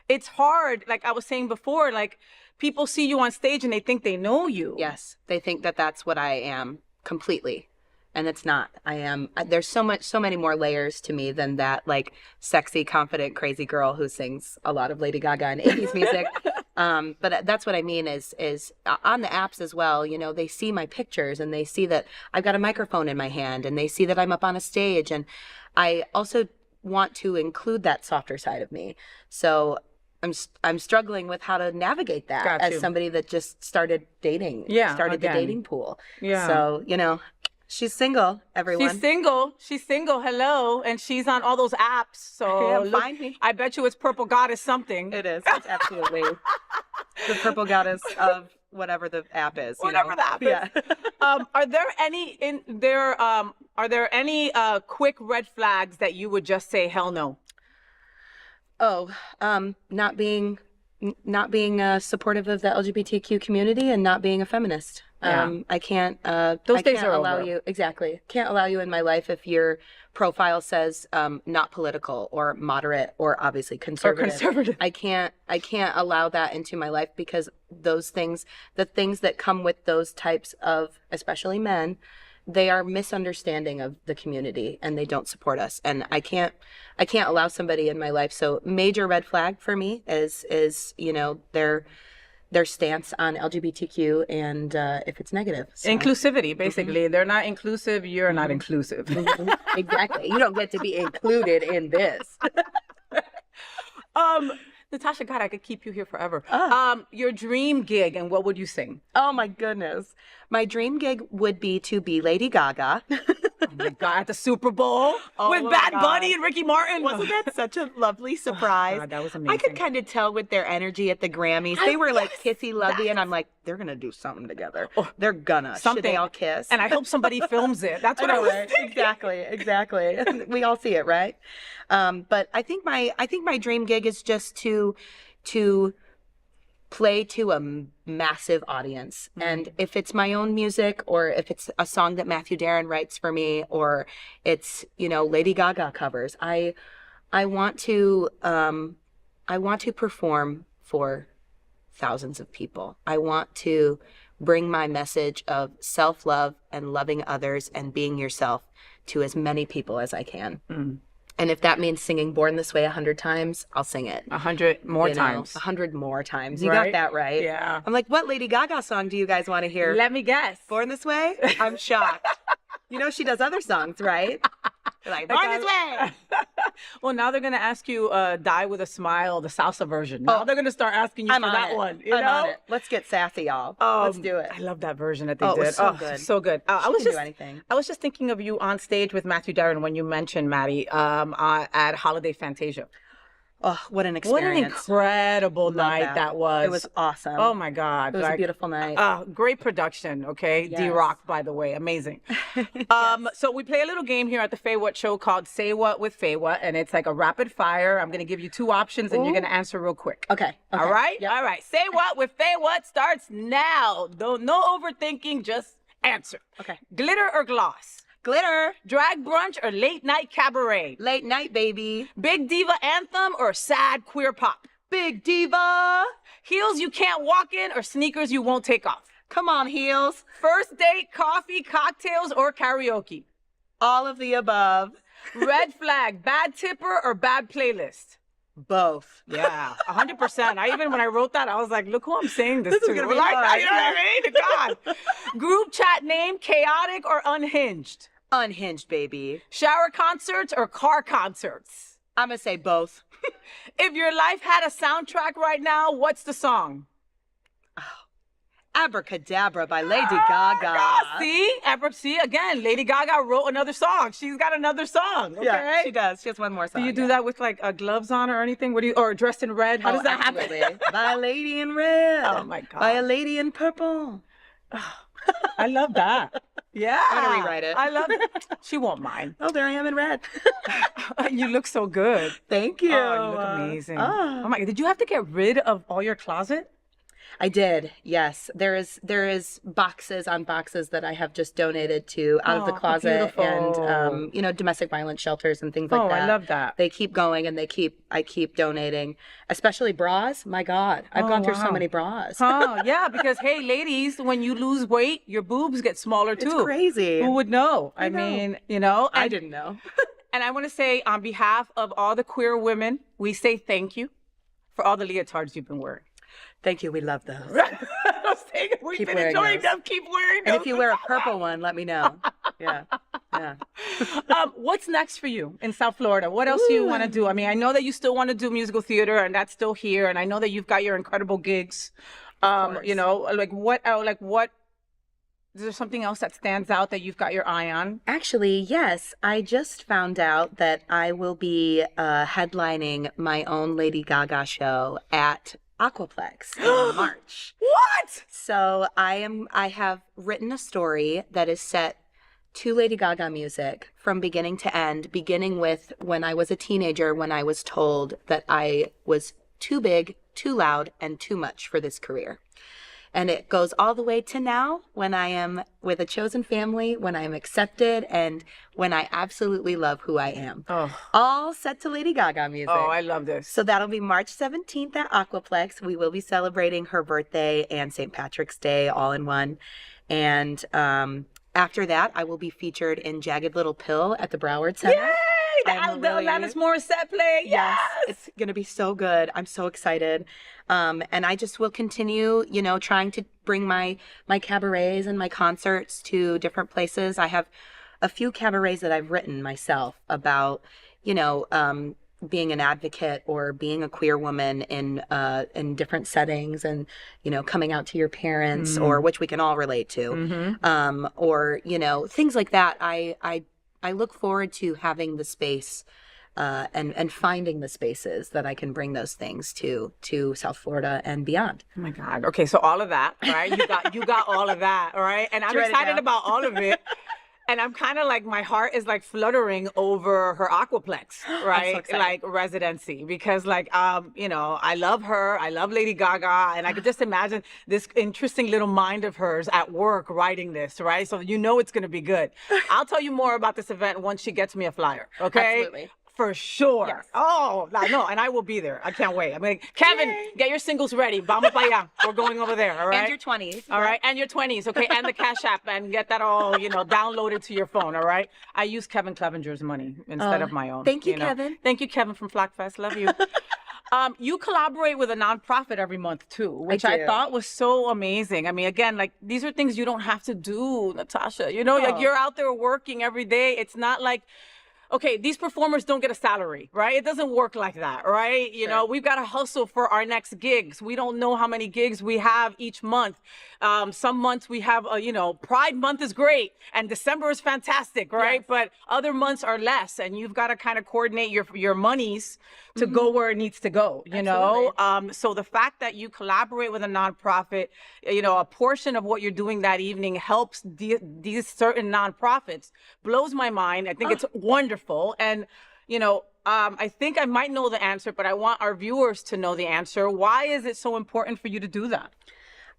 [SPEAKER 1] it's hard. Like I was saying before, like people see you on stage and they think they know you.
[SPEAKER 6] Yes, they think that that's what I am completely. And it's not. I am. There's so many more layers to me than that, like sexy, confident, crazy girl who sings a lot of Lady Gaga and 80s music. But that's what I mean is on the apps as well. They see my pictures and they see that I've got a microphone in my hand and they see that I'm up on a stage. And I also want to include that softer side of me. So I'm struggling with how to navigate that
[SPEAKER 1] Got
[SPEAKER 6] as
[SPEAKER 1] you.
[SPEAKER 6] somebody that just started dating.
[SPEAKER 1] Yeah,
[SPEAKER 6] Started
[SPEAKER 1] again.
[SPEAKER 6] the dating pool.
[SPEAKER 1] Yeah.
[SPEAKER 6] So, she's single, everyone.
[SPEAKER 1] She's single. She's single. Hello. And she's on all those apps. So
[SPEAKER 6] Yeah, find me.
[SPEAKER 1] I bet you it's Purple Goddess something.
[SPEAKER 6] It is. It's absolutely the purple goddess of whatever the app is.
[SPEAKER 1] Whatever the app is.
[SPEAKER 6] Yeah.
[SPEAKER 1] Are there any quick red flags that you would just say hell no?
[SPEAKER 6] Not being supportive of the LGBTQ community and not being a feminist.
[SPEAKER 1] Yeah.
[SPEAKER 6] I can't.
[SPEAKER 1] Those
[SPEAKER 6] I
[SPEAKER 1] days
[SPEAKER 6] can't
[SPEAKER 1] are
[SPEAKER 6] allow
[SPEAKER 1] over.
[SPEAKER 6] you exactly. Can't allow you in my life if your profile says not political or moderate or obviously conservative.
[SPEAKER 1] conservative.
[SPEAKER 6] I can't allow that into my life because those things, the things that come with those types of, especially men, they are misunderstanding of the community and they don't support us. And I can't allow somebody in my life. So major red flag for me is their stance on LGBTQ and if it's negative. So.
[SPEAKER 1] Inclusivity, basically. They're not inclusive. You're not inclusive.
[SPEAKER 6] Exactly. You don't get to be included in this.
[SPEAKER 1] Natasha, God, I could keep you here forever.
[SPEAKER 6] Ah.
[SPEAKER 1] Your dream gig, and what would you sing?
[SPEAKER 6] Oh my goodness. My dream gig would be to be Lady Gaga.
[SPEAKER 1] Oh my God, at the Super Bowl with
[SPEAKER 6] my
[SPEAKER 1] Bad
[SPEAKER 6] God.
[SPEAKER 1] Bunny and Ricky Martin.
[SPEAKER 6] Wasn't that such a lovely surprise?
[SPEAKER 1] God, that was
[SPEAKER 6] I
[SPEAKER 1] amazing.
[SPEAKER 6] could kind of tell with their energy at the Grammys. They were like kissy lovey, and I'm like, they're gonna do something together. They're gonna. Should
[SPEAKER 1] Something.
[SPEAKER 6] they all kiss?
[SPEAKER 1] And I hope somebody films it. That's what I,
[SPEAKER 6] know,
[SPEAKER 1] was
[SPEAKER 6] right?
[SPEAKER 1] thinking.
[SPEAKER 6] Exactly. We all see it, right? But I think my dream gig is just to play to a massive audience. And if it's my own music or if it's a song that Matthew Darren writes for me or it's, Lady Gaga covers, I want to perform for thousands of people. I want to bring my message of self-love and loving others and being yourself to as many people as I can. And if that means singing Born This Way 100 times, I'll sing it.
[SPEAKER 1] 100 more times.
[SPEAKER 6] 100 more times. You
[SPEAKER 1] Right?
[SPEAKER 6] got that right.
[SPEAKER 1] Yeah.
[SPEAKER 6] I'm like, what Lady Gaga song do you guys want to hear?
[SPEAKER 1] Let me guess.
[SPEAKER 6] Born This Way? I'm shocked. She does other songs, right? They're like, Born This Way!
[SPEAKER 1] Well, now they're going to ask you Die With a Smile, the salsa version. Now they're going to start asking you
[SPEAKER 6] I'm
[SPEAKER 1] for
[SPEAKER 6] on
[SPEAKER 1] that
[SPEAKER 6] it.
[SPEAKER 1] one.
[SPEAKER 6] I'm on it. Let's get sassy, y'all. Let's do it.
[SPEAKER 1] I love that version that they
[SPEAKER 6] Oh, it
[SPEAKER 1] did.
[SPEAKER 6] was so good.
[SPEAKER 1] So good. I
[SPEAKER 6] She
[SPEAKER 1] was
[SPEAKER 6] can
[SPEAKER 1] just
[SPEAKER 6] do anything.
[SPEAKER 1] I was just thinking of you on stage with Matthew Darren when you mentioned Maddie at Holiday Fantasia.
[SPEAKER 6] Oh, what an
[SPEAKER 1] What an
[SPEAKER 6] experience.
[SPEAKER 1] incredible night that was.
[SPEAKER 6] It was awesome.
[SPEAKER 1] Oh my God.
[SPEAKER 6] It was a beautiful night.
[SPEAKER 1] Great production, okay?
[SPEAKER 6] Yes.
[SPEAKER 1] D-Rock, by the way, amazing. So we play a little game here at the FayWhat show called Say What with FayWhat, and it's like a rapid fire. I'm going to give you two options, and you're going to answer real quick.
[SPEAKER 6] Okay.
[SPEAKER 1] All right?
[SPEAKER 6] Yep.
[SPEAKER 1] All right. Say What with FayWhat starts now. No overthinking, just answer.
[SPEAKER 6] Okay.
[SPEAKER 1] Glitter or gloss?
[SPEAKER 6] Glitter.
[SPEAKER 1] Drag brunch or late night cabaret?
[SPEAKER 6] Late night, baby.
[SPEAKER 1] Big diva anthem or sad queer pop?
[SPEAKER 6] Big diva.
[SPEAKER 1] Heels you can't walk in or sneakers you won't take off?
[SPEAKER 6] Come on, heels.
[SPEAKER 1] First date, coffee, cocktails, or karaoke?
[SPEAKER 6] All of the above.
[SPEAKER 1] Red flag, bad tipper or bad playlist?
[SPEAKER 6] Both.
[SPEAKER 1] Yeah, 100%. When I wrote that, I was like, look who I'm saying this to.
[SPEAKER 6] is gonna be
[SPEAKER 1] Like,
[SPEAKER 6] hard.
[SPEAKER 1] you know what I mean? God. Group chat name, chaotic or unhinged?
[SPEAKER 6] Unhinged, baby.
[SPEAKER 1] Shower concerts or car concerts?
[SPEAKER 6] I'm gonna say both.
[SPEAKER 1] If your life had a soundtrack right now, what's the song?
[SPEAKER 6] Abracadabra by Lady Gaga.
[SPEAKER 1] See, again, Lady Gaga wrote another song. She's got another song. Okay?
[SPEAKER 6] Yeah, she does. She has one more song.
[SPEAKER 1] Do you do that with like gloves on or anything? Or dressed in red? How does that
[SPEAKER 6] absolutely.
[SPEAKER 1] happen?
[SPEAKER 6] By a lady in red.
[SPEAKER 1] Oh my God.
[SPEAKER 6] By a lady in purple.
[SPEAKER 1] I love that. Yeah.
[SPEAKER 6] I'm gonna rewrite it.
[SPEAKER 1] I love it. She won't mind.
[SPEAKER 6] Oh, there I am in red.
[SPEAKER 1] You look so good.
[SPEAKER 6] Thank you.
[SPEAKER 1] Oh, you look amazing. Oh my God. Did you have to get rid of all your closet?
[SPEAKER 6] I did, yes. There is boxes on boxes that I have just donated to out of the closet
[SPEAKER 1] beautiful.
[SPEAKER 6] and domestic violence shelters and things like that.
[SPEAKER 1] I love that.
[SPEAKER 6] They keep going and I keep donating, especially bras. My God, I've gone through so many bras.
[SPEAKER 1] Yeah, because hey, ladies, when you lose weight, your boobs get smaller too.
[SPEAKER 6] It's crazy.
[SPEAKER 1] Who would know?
[SPEAKER 6] I know.
[SPEAKER 1] Mean,
[SPEAKER 6] I didn't know.
[SPEAKER 1] And I want to say on behalf of all the queer women, we say thank you for all the leotards you've been wearing.
[SPEAKER 6] Thank you. We love those.
[SPEAKER 1] We've
[SPEAKER 6] Keep
[SPEAKER 1] been
[SPEAKER 6] wearing
[SPEAKER 1] enjoying
[SPEAKER 6] those.
[SPEAKER 1] them. Keep wearing them.
[SPEAKER 6] And if you wear a purple one, let me know. Yeah.
[SPEAKER 1] What's next for you in South Florida? What else do you want to do? I mean, I know that you still want to do musical theater, and that's still here. And I know that you've got your incredible gigs. What? Is there something else that stands out that you've got your eye on?
[SPEAKER 6] Actually, yes. I just found out that I will be headlining my own Lady Gaga show at Aquaplex in March.
[SPEAKER 1] What?
[SPEAKER 6] So I have written a story that is set to Lady Gaga music from beginning to end, beginning with when I was a teenager, when I was told that I was too big, too loud, and too much for this career. And it goes all the way to now, when I am with a chosen family, when I am accepted, and when I absolutely love who I am.
[SPEAKER 1] Oh.
[SPEAKER 6] All set to Lady Gaga music.
[SPEAKER 1] Oh, I love this.
[SPEAKER 6] So that'll be March 17th at Aquaplex. We will be celebrating her birthday and St. Patrick's Day all in one. And after that, I will be featured in Jagged Little Pill at the Broward Center.
[SPEAKER 1] Yay! The Alanis Morissette play.
[SPEAKER 6] Yes, it's going to be so good. I'm so excited. And I just will continue, trying to bring my cabarets and my concerts to different places. I have a few cabarets that I've written myself about, being an advocate or being a queer woman in different settings, and coming out to your parents, or which we can all relate to, or things like that. I look forward to having the space and finding the spaces that I can bring those things to South Florida and beyond.
[SPEAKER 1] Oh my God. Okay, so all of that, right? You got all of that, all right? And I'm
[SPEAKER 6] Ready to
[SPEAKER 1] excited
[SPEAKER 6] go?
[SPEAKER 1] about all of it. And I'm kind of like, my heart is like fluttering over her Aquaplex, right?
[SPEAKER 6] excited.
[SPEAKER 1] Like residency, because I love her. I love Lady Gaga. And I could just imagine this interesting little mind of hers at work writing this, right? So it's going to be good. I'll tell you more about this event once she gets me a flyer, okay?
[SPEAKER 6] Absolutely.
[SPEAKER 1] For sure.
[SPEAKER 6] Yes.
[SPEAKER 1] Oh, no, and I will be there. I can't wait. I mean, Kevin, get your singles ready. Vamos para allá. We're going over there, all right?
[SPEAKER 6] And your 20s.
[SPEAKER 1] All right, and your 20s, okay? And the Cash App, and get that all, downloaded to your phone, all right? I use Kevin Clevenger's money instead of my own.
[SPEAKER 6] Thank you, Kevin.
[SPEAKER 1] Thank you, Kevin from Flockfest. Love you. You collaborate with a nonprofit every month too, which I
[SPEAKER 6] do.
[SPEAKER 1] thought was so amazing. I mean, again, like these are things you don't have to do, Natasha. Like you're out there working every day. It's not like, okay, these performers don't get a salary, right? It doesn't work like that, right? We've got to hustle for our next gigs. We don't know how many gigs we have each month. Some months we have, Pride Month is great and December is fantastic, right?
[SPEAKER 6] Yes.
[SPEAKER 1] But other months are less, and you've got to kind of coordinate your monies to go where it needs to go, know? So the fact that you collaborate with a nonprofit, a portion of what you're doing that evening helps these certain nonprofits blows my mind. I think it's wonderful. And, I think I might know the answer, but I want our viewers to know the answer. Why is it so important for you to do that?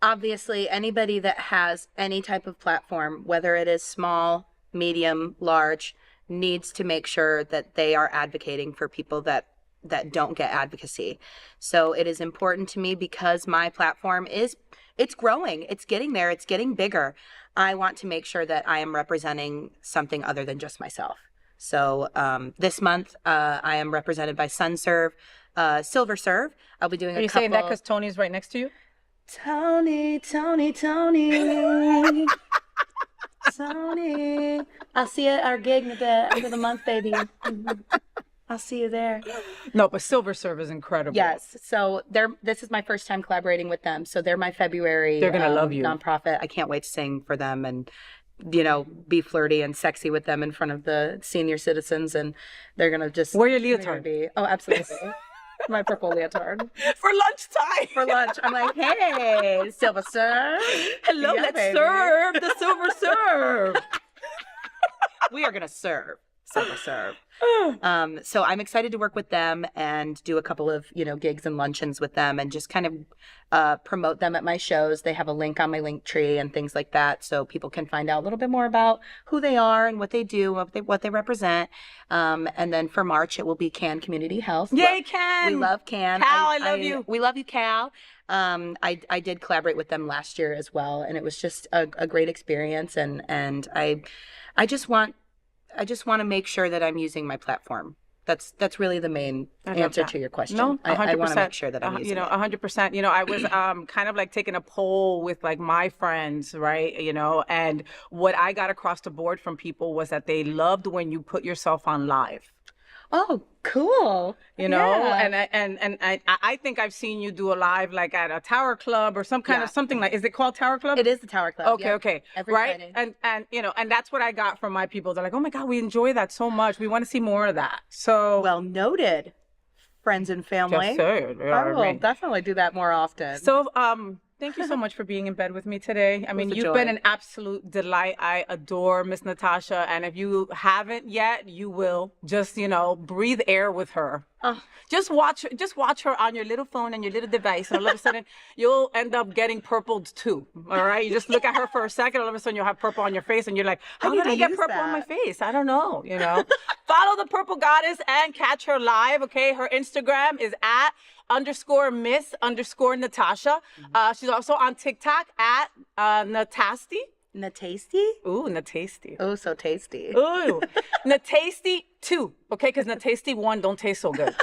[SPEAKER 6] Obviously, anybody that has any type of platform, whether it is small, medium, large, needs to make sure that they are advocating for people that don't get advocacy. So it is important to me because my platform it's growing, it's getting there, it's getting bigger. I want to make sure that I am representing something other than just myself. So this month, I am represented by Sun Serve, Silver Serve. I'll be doing
[SPEAKER 1] Are you saying that because Tony's right next to you?
[SPEAKER 6] Tony. Tony. I'll see you at our gig at the end of the month, baby. I'll see you there.
[SPEAKER 1] No, but Silver Serve is incredible.
[SPEAKER 6] Yes. So this is my first time collaborating with them. So they're my February
[SPEAKER 1] They're gonna love you.
[SPEAKER 6] nonprofit. I can't wait to sing for them and be flirty and sexy with them in front of the senior citizens, and they're gonna just
[SPEAKER 1] Wear your leotard.
[SPEAKER 6] Oh, absolutely. My purple leotard.
[SPEAKER 1] For lunchtime.
[SPEAKER 6] For lunch. I'm like, hey, Silver Serve.
[SPEAKER 1] Hello,
[SPEAKER 6] Yeah,
[SPEAKER 1] let's
[SPEAKER 6] baby.
[SPEAKER 1] serve the Silver Serve.
[SPEAKER 6] We are gonna serve Silver Serve. So I'm excited to work with them and do a couple of, gigs and luncheons with them and just kind of promote them at my shows. They have a link on my link tree and things like that, so people can find out a little bit more about who they are and what they do, what they represent. And then for March, it will be Can Community Health.
[SPEAKER 1] Yay, Can!
[SPEAKER 6] We love Can.
[SPEAKER 1] Cal, I love you.
[SPEAKER 6] We love you, Cal. I did collaborate with them last year as well, and it was just a great experience. And I just want to make sure that I'm using my platform. That's really the main answer to your question.
[SPEAKER 1] No, 100%.
[SPEAKER 6] I want to make sure that I'm using it.
[SPEAKER 1] 100%. I was kind of like taking a poll with like my friends, right? And what I got across the board from people was that they loved when you put yourself on live.
[SPEAKER 6] Oh, cool.
[SPEAKER 1] Yeah. And I think I've seen you do a live like at a Tower Club or some kind of something like, is it called Tower Club?
[SPEAKER 6] It is the Tower Club.
[SPEAKER 1] Okay,
[SPEAKER 6] yep.
[SPEAKER 1] okay.
[SPEAKER 6] Every
[SPEAKER 1] right?
[SPEAKER 6] Friday.
[SPEAKER 1] And that's what I got from my people. They're like, oh my God, we enjoy that so much. We want to see more of that. So
[SPEAKER 6] Well noted, friends and family.
[SPEAKER 1] Just saying. Yeah,
[SPEAKER 6] I will definitely do that more often.
[SPEAKER 1] So thank you so much for being in bed with me today. I mean,
[SPEAKER 6] a
[SPEAKER 1] you've
[SPEAKER 6] joy.
[SPEAKER 1] been an absolute delight. I adore Miss Natasha. And if you haven't yet, you will. Just, breathe air with her. Just watch her on your little phone and your little device. And all of a sudden, you'll end up getting purpled too. All right? You just look at her for a second. All of a sudden, you'll have purple on your face. And you're like, how did I get purple on my face? I don't know. Follow the Purple Goddess and catch her live. Okay? Her Instagram is @_Miss_Natasha. She's also on TikTok at Natasty.
[SPEAKER 6] Natasty?
[SPEAKER 1] Ooh, Natasty.
[SPEAKER 6] Oh, so tasty.
[SPEAKER 1] Ooh, Natasty 2. Okay, because Natasty 1 don't taste so good.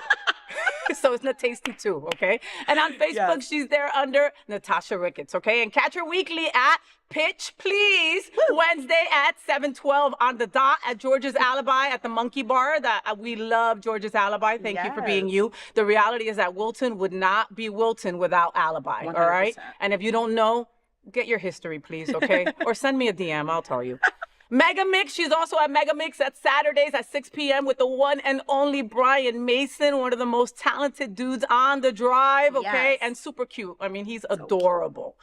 [SPEAKER 1] So it's Natasty 2, okay? And on Facebook, she's there under Natasha Ricketts, okay? And catch her weekly at Pitch Please, Wednesday at 7:12 on the dot at George's Alibi at the Monkey Bar. We love George's Alibi. Thank you for being you. The reality is that Wilton would not be Wilton without Alibi,
[SPEAKER 6] 100%.
[SPEAKER 1] all right? And if you don't know, get your history, please, okay? Or send me a DM, I'll tell you. Mega Mix, she's also at Mega Mix at Saturdays at 6 p.m. with the one and only Brian Mason, one of the most talented dudes on the drive, okay?
[SPEAKER 6] Yes.
[SPEAKER 1] And super cute. I mean, he's adorable.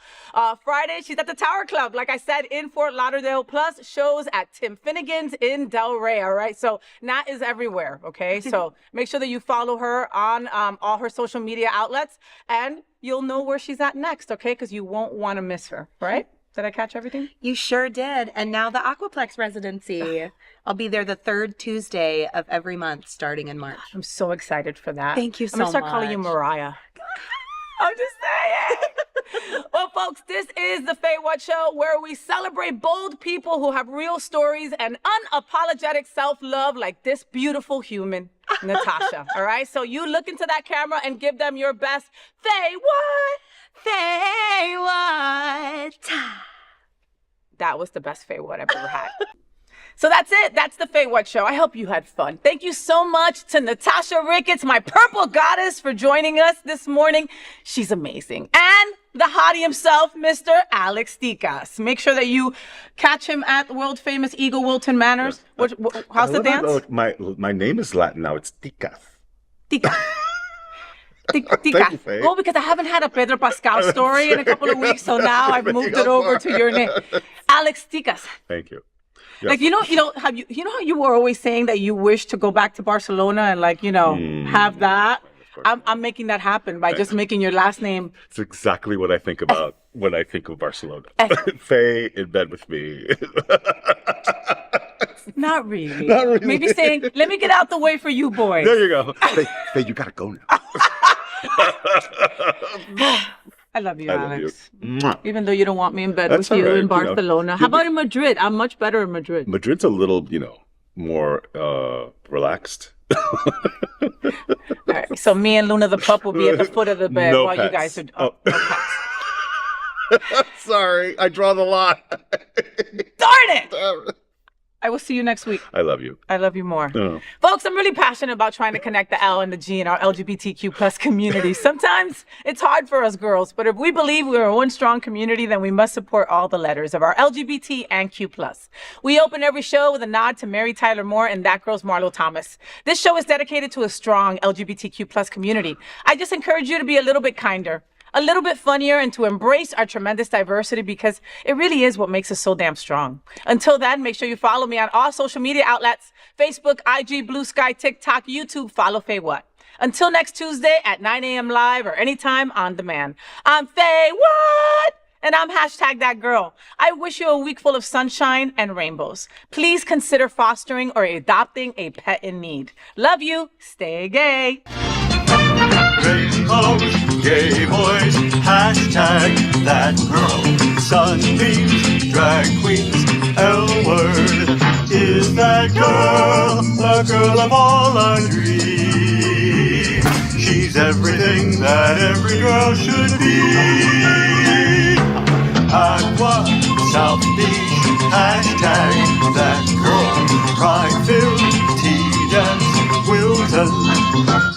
[SPEAKER 1] Friday, she's at the Tower Club, like I said, in Fort Lauderdale, plus shows at Tim Finnegan's in Delray, all right? So Nat is everywhere, okay? So make sure that you follow her on all her social media outlets, and you'll know where she's at next, okay? Because you won't want to miss her, right? Did I catch everything?
[SPEAKER 6] You sure did. And now the Aquaplex residency. I'll be there the third Tuesday of every month starting in March.
[SPEAKER 1] I'm so excited for that.
[SPEAKER 6] Thank you
[SPEAKER 1] I'm gonna
[SPEAKER 6] so
[SPEAKER 1] start calling you
[SPEAKER 6] much.
[SPEAKER 1] Mariah. I'm just saying. Well, folks, this is the FayWhat Show, where we celebrate bold people who have real stories and unapologetic self-love like this beautiful human, Natasha. All right? So you look into that camera and give them your best FayWhat. FayWhat. That was the best FayWhat I've ever had. So that's it. That's the FayWhat Show. I hope you had fun. Thank you so much to Natasha Ricketts, my Purple Goddess, for joining us this morning. She's amazing. And the hottie himself, Mr. Alex Tikas. Make sure that you catch him at the world famous Eagle Wilton Manors. How's the dance?
[SPEAKER 3] My name is Latin now. It's Ticas.
[SPEAKER 1] Ticas.
[SPEAKER 3] Thank you, Faye.
[SPEAKER 1] Well, because I haven't had a Pedro Pascal story in a couple of weeks, so now I've moved it over to your name, Alex Tikas.
[SPEAKER 3] Thank you.
[SPEAKER 1] Like, how you were always saying that you wish to go back to Barcelona and have that. I'm making that happen by just making your last name.
[SPEAKER 3] It's exactly what I think about when I think of Barcelona. Faye in bed with me.
[SPEAKER 1] Not really.
[SPEAKER 3] Not really.
[SPEAKER 1] Maybe saying, let me get out the way for you boys.
[SPEAKER 3] There you go. Faye, you gotta go now.
[SPEAKER 1] I love you,
[SPEAKER 3] I love
[SPEAKER 1] Alex.
[SPEAKER 3] you. Mwah.
[SPEAKER 1] Even though you don't want me in bed
[SPEAKER 3] That's
[SPEAKER 1] with you
[SPEAKER 3] all right,
[SPEAKER 1] in Barcelona. How about in Madrid? I'm much better in Madrid.
[SPEAKER 3] Madrid's a little, more relaxed.
[SPEAKER 1] All right, so me and Luna the pup will be at the foot of the bed
[SPEAKER 3] No
[SPEAKER 1] while you
[SPEAKER 3] pets.
[SPEAKER 1] guys are.
[SPEAKER 3] Oh.
[SPEAKER 1] No pets.
[SPEAKER 3] Sorry, I draw the line.
[SPEAKER 1] Darn it! I will see you next week.
[SPEAKER 3] I love you.
[SPEAKER 1] I love you more.
[SPEAKER 3] Oh.
[SPEAKER 1] Folks, I'm really passionate about trying to connect the L and the G in our LGBTQ plus community. Sometimes it's hard for us girls, but if we believe we're one strong community, then we must support all the letters of our LGBT and Q plus. We open every show with a nod to Mary Tyler Moore and That Girl's Marlo Thomas. This show is dedicated to a strong LGBTQ plus community. I just encourage you to be a little bit kinder, a little bit funnier, and to embrace our tremendous diversity, because it really is what makes us so damn strong. Until then, make sure you follow me on all social media outlets: Facebook, IG, Blue Sky, TikTok, YouTube. Follow FayWhat. Until next Tuesday at 9 a.m. live or anytime on demand. I'm FayWhat, and I'm #ThatGirl. I wish you a week full of sunshine and rainbows. Please consider fostering or adopting a pet in need. Love you. Stay gay.
[SPEAKER 2] Rainbows, gay boys, hashtag that girl. Sunbeams, drag queens, L-word. Is that girl the girl of all our dreams? She's everything that every girl should be. Aqua, South Beach, hashtag that girl. Pride-filled, tea dance, Wilton.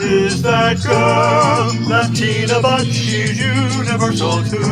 [SPEAKER 2] Is that girl Latina, but she's universal too?